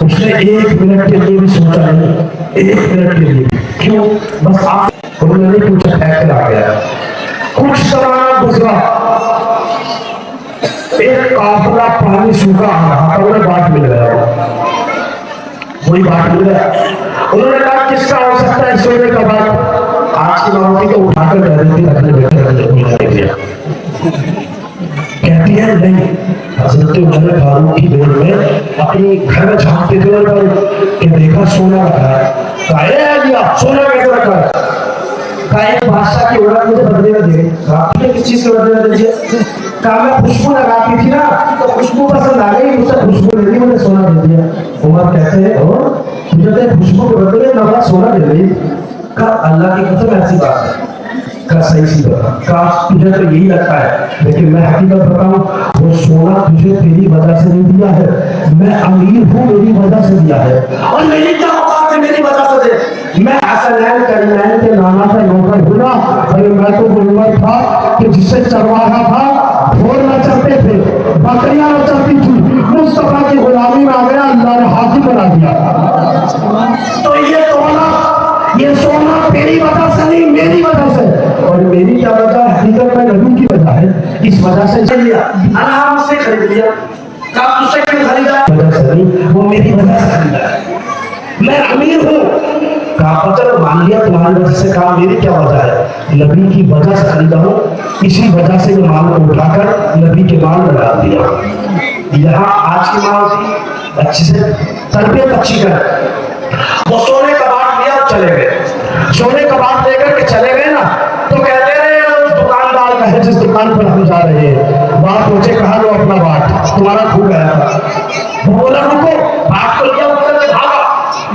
اس نے 1 منٹ کے لیے بھی سوچا نہیں, 1 منٹ کے لیے. کیوں؟ بس آپ انہوں نے نہیں پوچھا, پھینک کر آ گیا. کچھ زمانہ گزرا, ایک قافلہ پانی سوکھا آ رہا تھا, انہیں بات مل گیا. وہی بات مل گیا. انہوں نے کہا کس کا ہو سکتا ہے سونے کا بات؟ آج کی ماں کو اٹھا کر ڈر تھی رکھنے بیٹھے. کہتی ہے نہیں, حضرت عمر فاروق کی دور میں اپنی گھر میں جھانکتے تھے کہ دیکھا سونا رکھا ہے. کہا اے سونا کیسے رکھا ہے؟ کہا ایک بادشاہ کی اولاد مجھے بدلے میں دے گئی. کہا کس چیز کے بدلے میں دیجیے؟ کہا میں خوشبو لگاتی تھی نا تو خوشبو پسند آ گئی, مجھ سے خوشبو لے لی, مجھے سونا دے دیا. عمر کہتے ہیں مجھے خوشبو کے بدلے میں سونا دے دی. کہا اللہ کی قسم ایسی بات ہے؟ کہا صحیح سی بات. کہا تجھے تو یہی لگتا ہے لیکن میں حقیقت بتاؤں وہ سونا تجھے تیری وجہ سے نہیں دیا ہے, میں امیر ہوں میری وجہ سے دیا ہے. اور میری کیا بات ہے میری وجہ سے دے؟ میں حسنین کرینین کے نانا کا نوکر ہوں نا, میں تو گلور تھا کہ جس سے چرواہا تھا ڈھول نہ چلتے تھے, بکریاں نہ چلتی تھی. مصطفیٰ کی غلامی میں آ گیا, اللہ نے حاکم بنا دیا. تو یہ سونا تیری وجہ سے نہیں میری وجہ سے. اور میری کیا وجہ ہے؟ حقیقت میں نبی کی وجہ ہے. اس وجہ سے چل لیا, آرام سے خرید لیا. کہا تجھ سے کیوں خریدا؟ وجہ سے نہیں, وہ میری وجہ سے خریدا ہے, میں امیر ہوں. کہا چلو مان لیا تمہاری وجہ سے. کہا میری کیا وجہ ہے؟ نبی کی وجہ سے خریدا ہوں, اسی وجہ سے یہ مال کو اٹھا کر نبی کے مال میں ڈال دیا. یہاں آج کی مال تھی اچھی سے تربیت اچھی کر, وہ سونے کا باٹ لیا اور چلے گئے. سونے کا باٹ لے کر کے چلے گئے نا تو کہتے رہے اس دکاندار کا ہے جس دکان پر ہم جا رہے ہیں, باٹ پہنچے کہا لو اپنا باٹ تمہارا کھو گیا تھا. وہ بولا رکو, باٹ کو لیا اتر کے بھاگا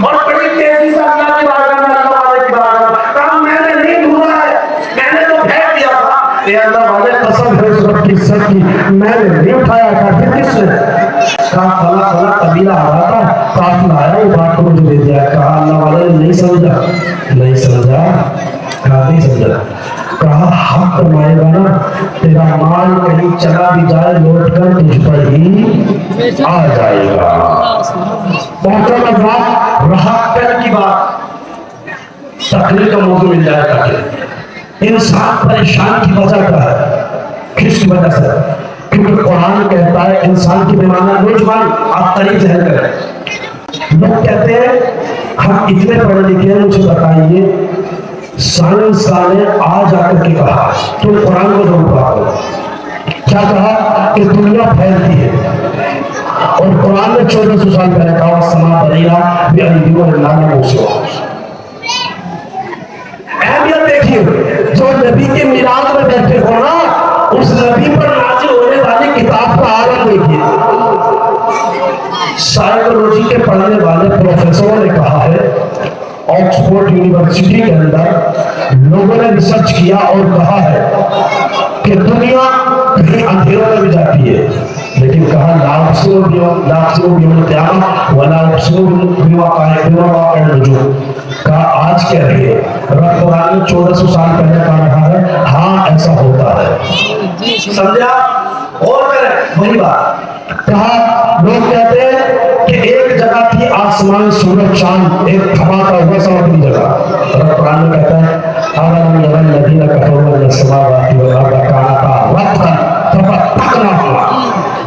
اور بڑی تیزی سے اللہ کی بارگاہ میں, اللہ والے کی بارگاہ میں. کہا میں نے نہیں ڈھونڈا ہے, میں نے تو پھینک دیا تھا. اے اللہ والے قسم ہے اس رب کی عزت کی, میں نے نہیں اٹھایا تھا. پھر کس نے؟ کہا فلاں فلاں قبیلہ آ رہا تھا, قافلہ آیا, وہ بات کو مجھے دے دیا. کہا اللہ والے نے نہیں سمجھا. نہیں سمجھا؟ کہا نہیں سمجھا. کہا حق فرمائے گا نا, تیرا مال کہیں چلا بھی جائے لوٹ کر تجھ پر ہی آ جائے گا. محترم حضرات, رہا کل کی بات, تقریر کا موضوع مل جائے گا کہ انسان پریشان کی وجہ کیا ہے, کس کی وجہ سے؟ کیونکہ قرآن کہتا ہے انسان کی بیمانہ نوجوان آپ قریب ذہن کریں. لوگ کہتے ہیں ہم اتنے پڑھے لکھے ہیں, مجھے بتائیے سائنسدان نے آ جا کر کے کہا تو قرآن کو ضرور پڑھا کرو. کیا کہا کہ دنیا پھیلتی ہے, اور قرآن نے 1400 سال پہلے کہا سما بنیرا بھی ایدیو اللہ نے موسیٰ. اہمیت دیکھیے, جو نبی کے میلاد میں بیٹھے ہو نا, اس نبی پر نازل ہونے والی کتاب کا عالم دیکھیے. سائیکولوجی کے پڑھنے والے پروفیسروں نے کہا ہے آکسفورڈ یونیورسٹی کے اندر لوگوں نے ریسرچ کیا اور کہا ہے کہ دنیا کہیں اندھیروں میں بھی جاتی ہے، لیکن کہا لا اقسم بیوم القیامہ ولا اقسم بمواقع النجوم، کہا آج کہہ رہی ہے رب قرآن 1400 سال پہلے کہا رہا ہے ہاں ایسا ہوتا ہے۔ سمجھا؟ اور کریں وہی بات کہا، لوگ کہتے ہیں کہ ایک جگہ تھی آسمان سورج چاند ایک دھماکہ ہوا سب اپنی جگہ، رب قرآن میں کہتا ہے أَلَمْ يَرَ الَّذِينَ كَفَرُوا أَنَّ السَّمَاوَاتِ وَالْأَرْضَ كَانَتَا رَتْقًا فَفَتَّقْنَاهُمَا،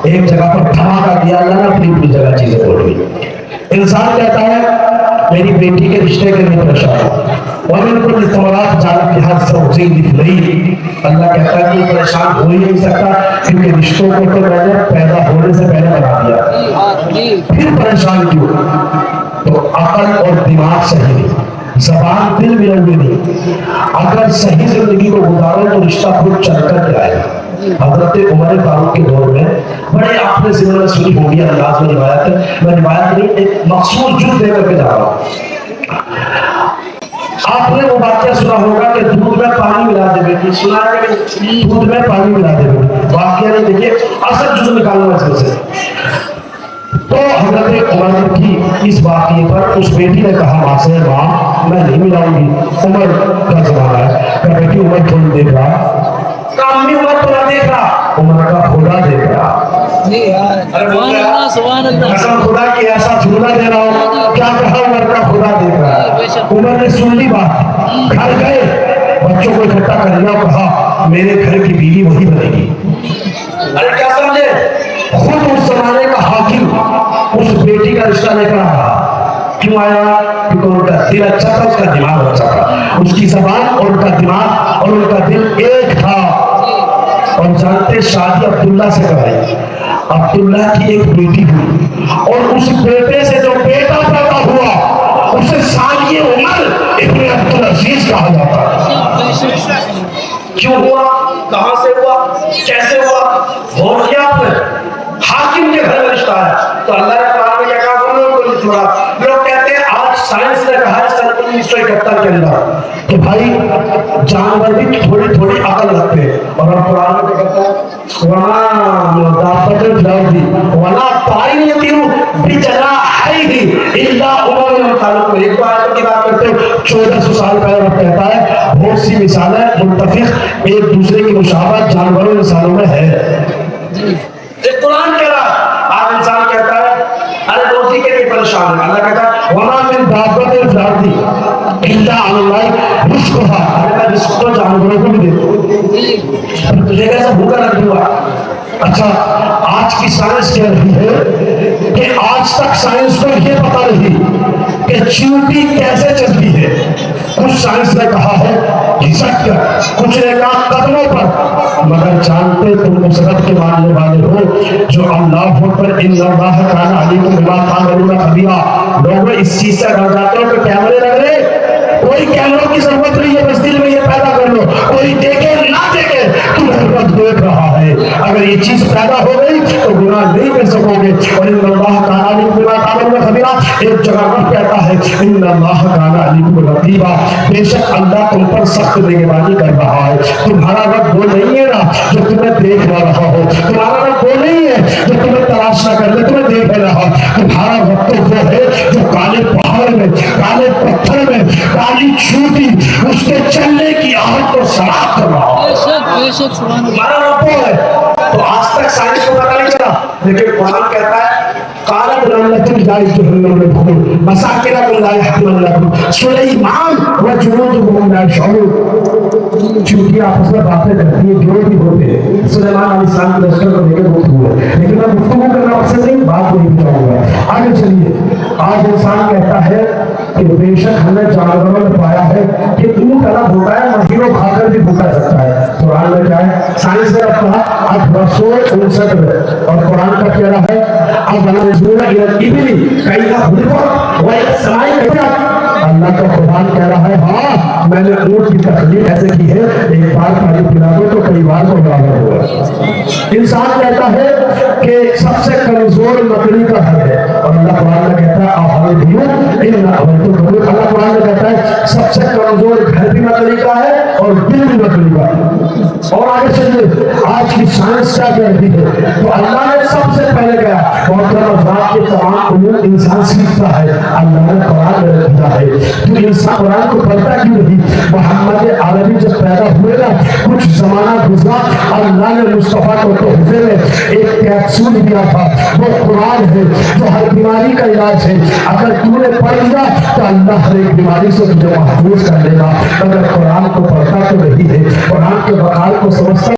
ایک جگہ پر دھماکہ کیا اللہ نے اپنی جگہ چیزیں بول گئی۔ انسان کہتا ہے میری بیٹی کے رشتے کے لیے پریشان ہوں، وَمِن كُلِّ الثَّمَرَاتِ جَعَلَ فِيهَا زَوْجَيْنِ اثْنَيْنِ، اللہ کہتا ہے کہ پریشان ہو ہی نہیں سکتا کیونکہ رشتوں کو تو میں نے پیدا ہونے سے پہلے بنا دیا، پھر پریشان کیوں؟ تو عقل اور دماغ صحیح نہیں، زبان دل ملے ہوئے نہیں، اگر صحیح زندگی کو گزارو تو رشتہ خود چل کر کے آئے گا۔ حضرت عمر فاروق کے دور میں بڑے آپ نے زندگی سنی ہوگی انداز میں روایت ہے، میں روایت نہیں ایک مخصوص جز دے کر کے جا رہا ہوں۔ آپ نے وہ واقعہ سنا ہوگا کہ دودھ میں پانی ملا دے بیٹی، سنا ہے کہ دودھ میں پانی ملا دے بیٹی، واقعہ نہیں دیکھیے اصل جز نکالنا اس میں سے۔ تو حضرت عمر کی اس واقعے پر اس بیٹی نے کہا ماں سے ماں میں نہیں ملاؤں گی، عمر کا زمانہ ہے، کہ بیٹی عمر تو نہیں دیکھ رہا، امی عمر تو نہ دیکھ رہا، عمر کا خدا دیکھ رہا۔ قسم خدا کی ایسا جھولا دے رہا ہوں، کیا کہا عمر کا خدا دیکھ رہا ہے۔ عمر نے سن لی بات، گھر گئے بچوں کو اکٹھا کر لیا اور کہا میرے گھر کی بیوی وہی بنے گی۔ ارے کیا سمجھے، خود اس زمانے کا حاکم اس بیٹی کا رشتہ لے کر آیا، کیوں آیا؟ کیونکہ ان کا دل اچھا تھا، اس کا دماغ اچھا تھا، اس کی زبان اور ان کا دماغ اور ان کا دل ایک تھا۔ اور جانتے شادی عبداللہ سے کرائی، عبداللہ کی ایک بیٹی ہوئی اور اس بیٹے سے جو بیٹا پیدا ہوا اسے ثانی عمر ابن عبدالعزیز کہا جاتا ہے۔ کیوں ہوا؟ کہاں سے ہوا؟ کیسے ہوا؟ ہو گیا آپ نے حاکم کے گھر میں رشتہ ہے تو اللہ نے قرآن میں کیا کہا؟ لوگ کہتے ہیں آج سائنس نے کہا ہے سن 1971 کے اندر کہ بھائی جانور بھی تھوڑی تھوڑی عقل رکھتے ہیں، اور اب قرآن میں کہتا ہے وَمَا دَابَّةٍ فِي الْأَرْضِ وَلَا طَائِرٌ يَطِيرُ بِجَنَاحَيْهِ إِلَّا أُمَمٌ أَمْثَالُكُمْ۔ ایک تو آیت کی بات کرتے ہو 1400 سال پہلے رب کہتا ہے بہت سی مثالیں متفق ایک دوسرے کی مشابہت جانوروں انسانوں میں ہے۔ ایک قرآن کہہ رہا، آج انسان کہتا ہے ارے روزی کے لیے پریشان ہے، اللہ کہتا ہے وَمَا مِن دَابَّةٍ فِي الْأَرْضِ إِلَّا عَلَى اللَّهِ رِزْقُهَا، میں رزق تو جانوروں کو بھی دیتا ہوں، تجھے کیسا بھوکا رکھ دوں گا؟ اچھا آج کی سائنس کہہ رہی ہے کہ آج تک سائنس کو یہ پتا نہیں کہ چیونٹی کیسے چلتی ہے، کچھ سائنس نے کہا ہے گھسٹ کر، کچھ نے کہا قدموں پر، مگر جانتے تم اس رب کے ماننے والے ہو جو اللہ پر ان اللہ کان علیکم بما تعملون خبیرا۔ لوگوں اس چیز سے ڈر جاتے ہو کہ کیمرے لگ رہے، کوئی کیمروں کی ضرورت نہیں ہے، بس دل میں یہ پیدا کر لو کوئی دیکھے نہ دیکھے تمہیں رب دیکھ رہا ہے، اگر یہ چیز پیدا ہو گئی تو گناہ نہیں کر سکو گے۔ اور ان اللہ کان علیکم بما تعملون خبیرا، ایک جگہ رب کہتا ہے ان اللہ کان علیکم رقیبا، بے شک اللہ تم پر سخت نگرانی کر رہا ہے۔ تمہارا رب وہ نہیں ہے نا جو تمہیں دیکھ نہ رہا ہو، تمہارا رب وہ نہیں ہے جو تمہیں تلاش نہ کر لے تمہیں دیکھ رہا، تمہارا رب تو وہ ہے جو کالے پہاڑ میں، کالے پتھر میں، کالی چوٹی اس کے چلنے کی آہٹ کو سراغ کر رہا ہے۔ تمہارا رب وہ ہے۔ تو آج تک سائنس کو پتا نہیں چلا، لیکن قرآن کہتا ہے قالت نملة لا يدخلون البحور مساكنكم لا يحطمنكم سلیمان وجنودهم لا يشعرون۔ چونکہ آپس میں باتیں کرتی ہیں، جو بھی ہوتے ہیں، سلیمان علیہ السلام کے لشکر کو لے کر گفتگو ہے، لیکن میں گفتگو کرنا پسند نہیں، بات نہیں بتاؤں گا۔ آگے چلیے، آج انسان کہتا ہے کہ بے شک ہم نے جانوروں میں پایا ہے کہ اونٹ الگ ہوتا ہے، مہینوں کھا کر بھی بھوکا سکتا ہے۔ قرآن میں کیا ہے؟ سائنس نے کہا 859 میں، اور قرآن کا کہہ رہا ہے اب اللہ کا قرآن کہہ رہا ہے ہاں میں نے اونٹ کی تخلیق ایسے کی ہے، ایک بار پانی پلا دو تو کئی بار کو برابر ہوا۔ انسان کہتا ہے کہ سب سے کمزور لکڑی کا گھر ہے، اور اللہ قرآن میں کہتا ہے اللہ قرآن میں کہتا ہے سب سے کمزور گھر بھی مکڑی کا ہے اور دل بھی مکڑی کا ہے. اور آگے چلیے آج کی سائنس کیا کہتی ہے؟ تو اللہ نے سب سے پہلے کہا محترم کے تمام علوم انسان سیکھتا ہے اللہ نے قرآن میں دیا ہے. تو انسان قرآن کو پڑھتا کیوں نہیں؟ محمد عربی جب پیدا ہوئے نا کچھ زمانہ گزرا اللہ نے مصطفیٰ کو تحفے میں ایک کیپسول دیا تھا وہ قرآن ہے جو ہر بیماری کا علاج ہے. اگر تو نے پڑھ لیا تو اللہ ہر ایک بیماری سے تجھے محفوظ کر لے گا. اگر قرآن کو پڑھتا تو نہیں ہے قرآن کے وقار کو سمجھتا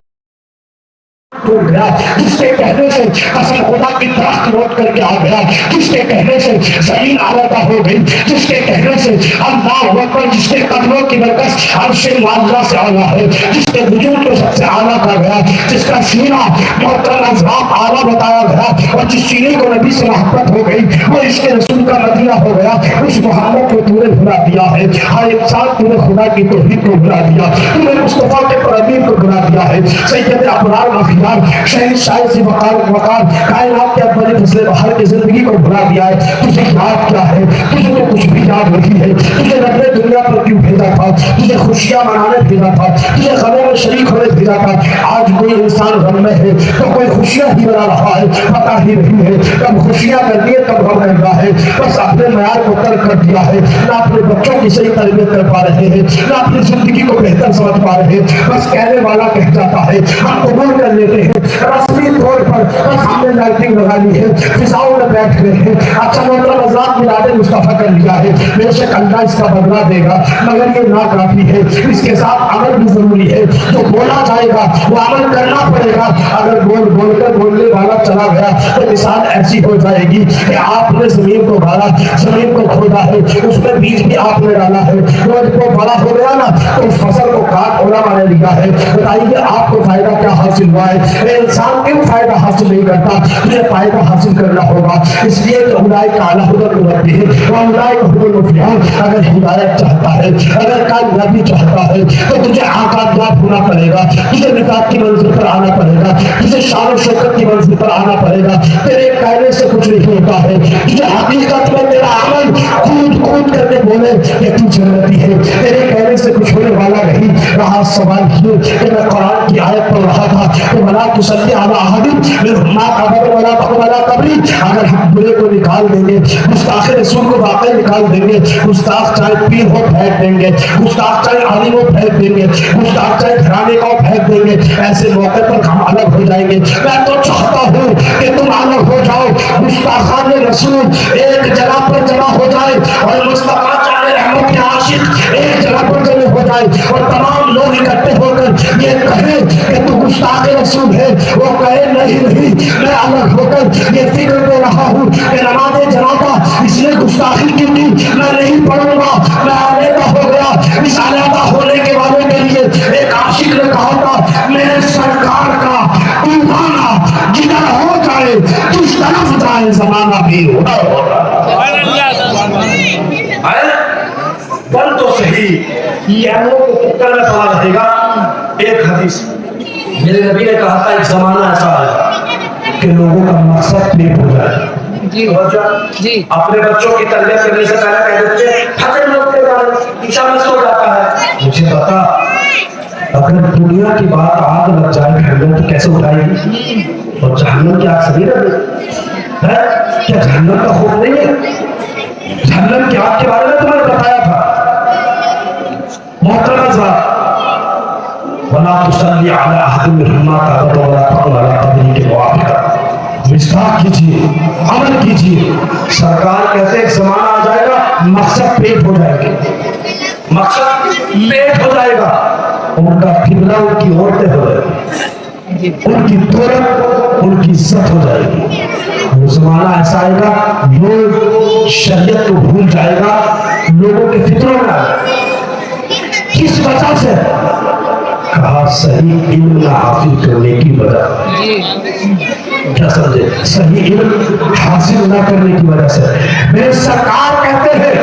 تو گیا جس کے کہنے سے قسم خدا کی درخت لوٹ کر کے آ گیا جس کے کہنے سے زمین آلودہ ہو گئی جس کے کہنے سے اللہ اکبر جس کے قدموں کی برکت عرش معلیٰ سے آیا ہے جس کے وجود کو سب سے اعلیٰ کہا گیا جس کا سینہ محترم حضرات اعلیٰ بتایا گیا اور جس سینے کو نبی سے محبت ہو گئی وہ اس کے رسول کا مدینہ ہو گیا اس محمد کو تو نے بھلا دیا ہے. ہر ایک سال تو نے خدا کی توحید کو بھلا دیا تو نے مصطفیٰ کے پرامین کو بھلا دیا ہے. سید ابرار مخیار شہنشاہ سے وقار کائنات کے اکبر فضل بہار کی زندگی کو بھلا دیا ہے. تجھے یاد کیا ہے؟ تجھے تو کچھ بھی یاد نہیں ہے. تجھے رب نے دنیا پر کیوں بھیجا تھا؟ تجھے خوشیاں منانے بھیجا تھا تجھے غموں میں شریک ہونے بھیجا تھا. آج کوئی انسان غم میں ہے تو کوئی خوشیاں ہی منا رہا ہے پتہ ہی نہیں ہے کب خوشیاں کرنی ہے کب غم رہنا ہے. بس اپنے معیار کو ترک کر دیا ہے نہ اپنے بچوں کی صحیح تربیت کر پا رہے ہیں نہ اپنی زندگی کو بہتر سمجھ پا رہے ہیں. بس کہنے والا کہہ جاتا ہے ہم قبول کر لیتے ہیں رسمی طور پر بس ہم نے لائٹنگ لگا لی ہے فضاؤں میں بیٹھ گئے ہیں. اچھا محترم حضرات میلاد مصطفیٰ کر لیا ہے بے شک اللہ اس کا بدلہ دے گا مگر یہ ناکافی ہے. اس کے ساتھ عمل بھی ضروری ہے. جو بولا جائے گا وہ عمل کرنا پڑے گا. اگر بول کر بولنے والا چلا گیا تو مثال ایسی ہو جائے گی کہ آپ نے زمین کو گاڑا زمین کو کھودا ہے اس میں بیج بھی آپ نے ڈالا ہے جب وہ بڑا ہو گیا نا تو اس فصل کو کاٹ علماء نے لیا ہے. بتائیے آپ کو فائدہ کیا حاصل ہوا ہے؟ انسان کیوں فائدہ حاصل نہیں کرتا؟ تجھے فائدہ حاصل کرنا ہوگا اس لیے کہ اولئک علی ھدی من ربہم واولئک ھم المفلحون. اگر ہدایت چاہتا ہے اگر کامیابی چاہتا ہے تو تجھے آکادیاب ہونا پڑے گا تجھے نکات کی منزل پر آنا پڑے گا تجھے شان و شوکت کی منزل پر آنا پڑے گا. تیرے کہنے سے کچھ نہیں ہوتا ہے. تجھے حقیقت میں تیرا عمل کود کر کے بولے کہ تو جنتی ہے تیرے کہنے سے کچھ ہونے والا نہیں. رہا سوال یہ کہ میں قرآن کی آیت پڑھ رہا تھا کہ ولا تصلی علی احد منهم مات ابدا ولا تقم على قبری. اگر ہم برے کو نکال دیں گے گستاخ رسول کو واقعی نکال دیں گے گستاخ چاہے پیر ہو پھینک دیں گے گستاخ چاہے عالم ہو پھینک دیں گے گستاخ چاہے گھرانے کا پھینک دیں گے. ایسے موقع پر ہم الگ ہو جائیں گے. میں تو چاہتا ہوں کہ تم الگ ہو جاؤ گستاخان رسول ایک جگہ پر جمع ہو جائے اور مصطفیٰ چاہے رحمت کے عاشق ایک جگہ پر جمع ہو جائے اور تمام لوگ اکٹھے ہو کر یہ کہیں کہ تو گستاخ رسول ہے. وہ کہے نہیں میں الگ ہو کر یہ فکر دے رہا ہوں کہ نماز جنازہ اس نے گستاخی کی تھی میں نہیں پڑھوں گا میں علیحدہ ہو گیا. اس علیحدہ ہونے کے والے کے لیے ایک عاشق نے کہا تھا میرے سرکار کا دیوانہ جدھر ہو جائے کس طرف جائے زمانہ بھی ہوگا. بل تو صحیح یہ کو پکڑ میں پڑا رہے گا. ایک حدیث میرے نبی نے کہا تھا ایک زمانہ ایسا آئے کہ لوگوں کا مقصد پیٹ ہو جائے. جی اپنے بچوں کی تربیت کرنے سے پہلے کہہ دیتے ہیں حضرت لوگ کے بارے عشاء میں سو جاتا ہے. مجھے پتا اگر دنیا کی بات آگ لگ جائے گھر میں تو کیسے اٹھائے گی اور جہنم کی آگ سے نہیں لگے ہے کیا جہنم کا خوف نہیں ہے؟ جہنم کی آگ کے بارے میں تمہیں بتایا تھا. محترم حضرات وَلَا تُصَلِّ عَلَىٰ أَحَدٍ مِّنْهُمْ مَاتَ أَبَدًا وَلَا تَقُمْ عَلَىٰ قَبْرِهِ کے موافق مصداق کیجیے عمل کیجیے. سرکار کہتے ہیں ایک زمانہ آ جائے گا مقصد پیٹ ہو جائے گا مقصد پیٹ ہو جائے گا. ان کا قبلہ ان کی عورتیں ہو جائے گی ان کی دولت ان کی عزت ہو جائے گی. وہ زمانہ ایسا آئے گا لوگ شریعت کو بھول جائے گا لوگوں کے فطروں میں آئے گا. کس وجہ سے؟ کہا صحیح علم نہ حاصل کرنے کی وجہ. کیا سمجھے؟ صحیح علم حاصل نہ کرنے کی وجہ سے. میرے سرکار کہتے ہیں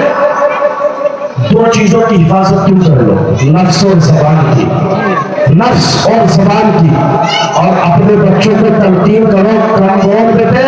دو چیزوں کی حفاظت تم کر لو نفس اور زبان کی نفس اور زبان کی اور اپنے بچوں کو تلقین کرو کم بول بیٹے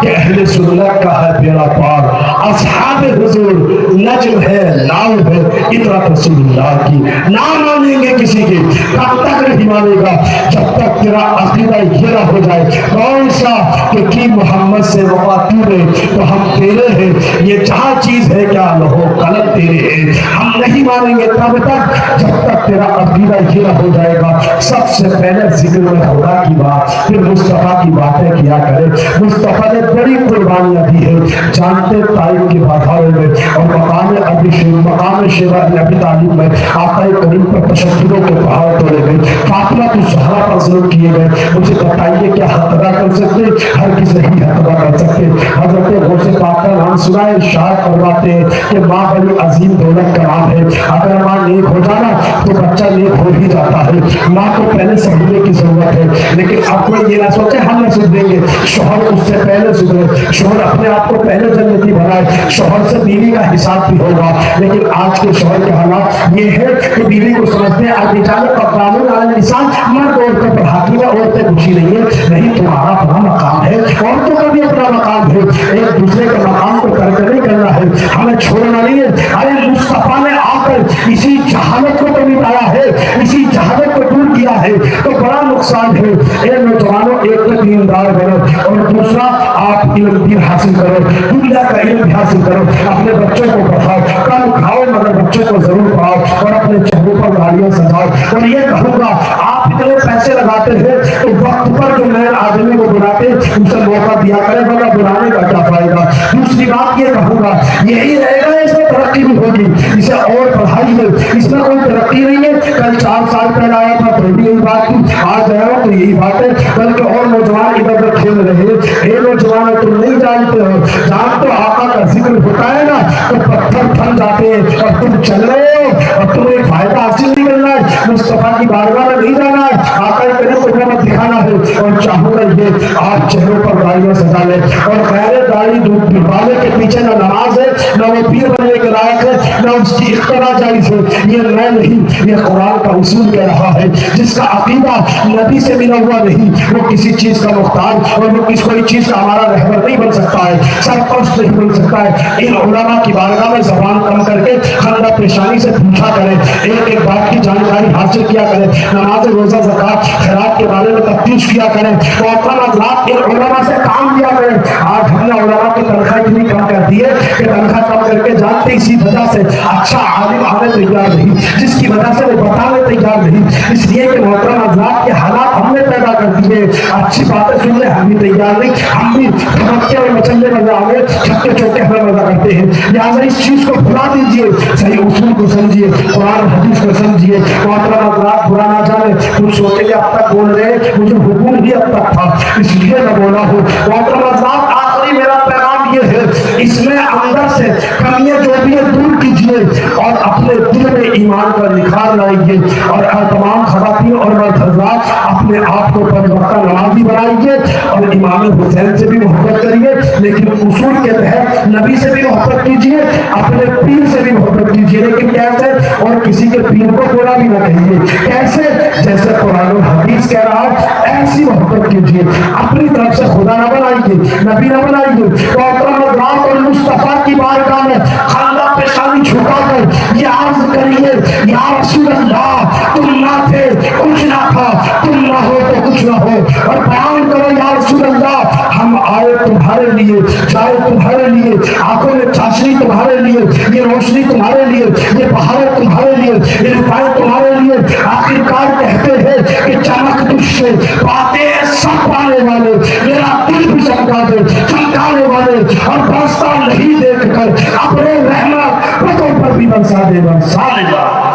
کہ اہل سنت کا ہے بیڑا پار، اصحاب حضور نجم ہے، ناؤ ہے، اطرت رسول اللہ کی۔ نہ مانیں گے کسی کی، کب تک نہیں مانے گا؟ جب تک تیرا عقیدہ یہ نہ ہو جائے کون سا کہ محمد سے وفا تو نے تو ہم تیرے ہیں، یہ جہاں چیز ہے کیا لہو قلم تیرے ہیں، ہم نہیں مانیں گے تب تک جب تک تیرا عقیدہ یہ نہ ہو جائے گا۔ سب سے پہلے ذکر میں خدا کی بات، پھر مصطفیٰ کی باتیں کیا کرے۔ مصطفیٰ نے بڑی قربانیاں دی ہیں، جانتے طائف کی بادھاؤں میں اور مقام شیبہ ابی طالب میں آقا کریم پر تشددوں کے پہاڑ توڑے گئے، فاطمہ الزہرا پر ظلم کیے گئے۔ مجھے بتائیے کیا حد ادا کر سکتے؟ ہر کسی نہیں حد ادا کر سکتے۔ حضرت غوث پاک کا نام سنا ہے، ارشاد فرماتے ہیں کہ ماں بڑی عظیم دولت کا نام ہے، اگر ماں نیک ہو جانا تو بچہ نیک ہو ہی جاتا ہے۔ ماں کو پہلے سمجھنے کی ضرورت ہے، لیکن اب کوئی یہ نہ سوچے ہم نہ سدھریں گے، شوہر اس سے پہلے سدھرے، شوہر اپنے آپ کو پہلے جنتی بنائے، شوہر سے بیوی کا حساب بھی ہوگا۔ لیکن آج کے شوہر کے حالات یہ ہے کہ بیوی کو سمجھتے ہیں الرجال قوامون علی النساء، مرد عورتوں پر حاکم ہے، عورتیں کچھ نہیں ہے۔ نہیں، تمہارا اپنا مقام ہے، عورتوں کا بھی اپنا مقام ہے، ایک دوسرے کے مقام کو کر کے نہیں کرنا ہے، ہمیں چھوڑنا نہیں ہے۔ ارے مصطفیٰ نے آ کر اسی جہالت کو تو مٹایا ہے، اسی جہالت کو دور کیا ہے، تو بڑا نقصان ہے۔ اے نوجوانوں، ایک تو دیندار بنو اور دوسرا آپ علم بھی حاصل کرو، دنیا کا علم بھی حاصل کرو، اپنے بچوں کو پڑھاؤ، کم کھاؤ مگر بچوں کو ضرور پڑھاؤ اور اپنے چہروں پر گاڑیاں سجاؤ۔ اور یہ کہوں گا، آپ اتنے پیسے لگاتے ہیں تو وقت پر جو نئے آدمی کو بلاتے اسے موقع دیا کرے، ورنہ بلانے کا کیا فائدہ۔ دوسری بات یہ کہوں گا، یہی رہے گا، اس میں ترقی بھی ہوگی، اسے اور پڑھائی ہے، اس میں کوئی ترقی نہیں ہے۔ کل 4 سال پہلے آیا تھا تو بھی یہی بات تھی، آج آیا ہوں تو یہی بات ہے، بلکہ اور نوجوان ادھر ادھر کھیل رہے ہیں۔ اے نوجوان، تم نہیں جانتے ہو، جان تو آقا کا ذکر ہوتا ہے نا تو پتھر تھم جاتے ہیں، اور تم چل رہے ہو اور تمہیں فائدہ حاصل نہیں کرنا ہے، مصطفیٰ کی بارگاہ میں نہیں جانا ہے، آقا کریم کو نعمت دکھانا ہے۔ اور چاہوں گا یہ آپ چہروں پر داڑیاں سجا لیں، اور غیر داڑھی والے کے پیچھے نہ نماز ہے، نہ وہ پیر بننے کے لائق ہے، نہ اس کی اقتدا جائز ہے۔ یہ میں نہیں، یہ قرآن کا اصول کہہ رہا ہے، جس کا عقیدہ نبی سے ملا ہوا نہیں وہ کسی چیز کا محتاج اور وہ کسی کوئی چیز کا ہمارا رہبر نہیں بن سکتا ہے، سرپرست نہیں بن سکتا ہے۔ ان علماء کی بارگاہ میں زبان کم کر کے خندہ پیشانی سے پوچھا کریں، ایک ایک بات کی جانکاری حاصل کیا کریں، نماز روزہ زکات خیرات کے بارے میں تفتیش کیا کریں، محترم حضرات ان علماء سے کام لیا کریں۔ آج ہم نے علماء کی تنخواہ اتنی کم کر دی ہے کہ تنخواہ کم کر کے جانتے اسی وجہ سے اچھا عالم آنے تیار نہیں، جس کی وجہ سے وہ بتانے تیار نہیں، اس لیے کہ محترم حضرات کے حالات ہم نے پیدا کر دیے، اچھی باتیں سننے ہم بھی تیار نہیں، ہم بھی دھمکے اور مچلے مزہ آگے چھکے چوکے ہمیں مزہ کرتے ہیں۔ لہٰذا اس چیز کو بھلا دیجیے، صحیح اصول کو سمجھیے، قرآن حدیث کو سمجھیے۔ محترم حضرات برا نہ جانے، کچھ سوچے کہ اب تک بول رہے مجھے حکم بھی اب تک تھا اس لیے میں بولا ہوں۔ محترم حضرات آخری میرا پیغام یہ ہے، اس میں اندر سے کمیاں جو بھی دور کیجیے اور اپنے دل میں ایمان کا نکھار لائیے، اور تمام خواتین اور مرد حضرات اپنے آپ کو پنج وقتہ نمازی بنائیے اور امام حسین سے بھی محبت کریے، لیکن اصول کے تحت نبی سے بھی محبت کیجیے، اپنے پیر سے بھی محبت کیجیے، لیکن کیسے؟ اور کسی کے پیر کو برا بھی نہ کہیے، کیسے؟ جیسے قرآن و حدیث کہہ رہا ہے ایسی محبت کیجیے، اپنی طرف سے خدا نہ بنائیے، نبی نہ بنائیے۔ تو اور مصطفیٰ کی بارگاہ میں خندہ پیشانی جھکا کر یہ عرض کریے، یا رسول اللہ تم نہ تھے کچھ نہ تھا، تم نہ ہو تو کچھ نہ ہو، اور بیان کرو یا رسول اللہ ہم آئے تمہارے لیے، جائے تمہارے لیے، آنکھوں میں چاشنی تمہارے لیے، یہ روشنی تمہارے لیے، یہ بہاریں تمہارے لیے، یہ رفائیں تمہارے لیے۔ آخرکار کہتے ہیں کہ چمک تجھ سے باتیں سب پانے والے، میرا دل بھی چمکا دے، چمکانے والے، اور برستا نہیں دیکھ کر اپنے رحمت بتوں پر بھی برسا دے گا۔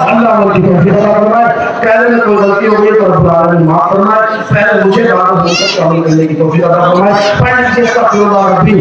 اللہ کی توفیق عطا فرمائے۔ پہلے میں کوئی غلطی ہو گئی تو رب العالمین معاف فرمائے، پہلے مجھے بات کرنے کی توفیق عطا فرمائے۔ پڑھ لیجیے استغفر اللہ ربی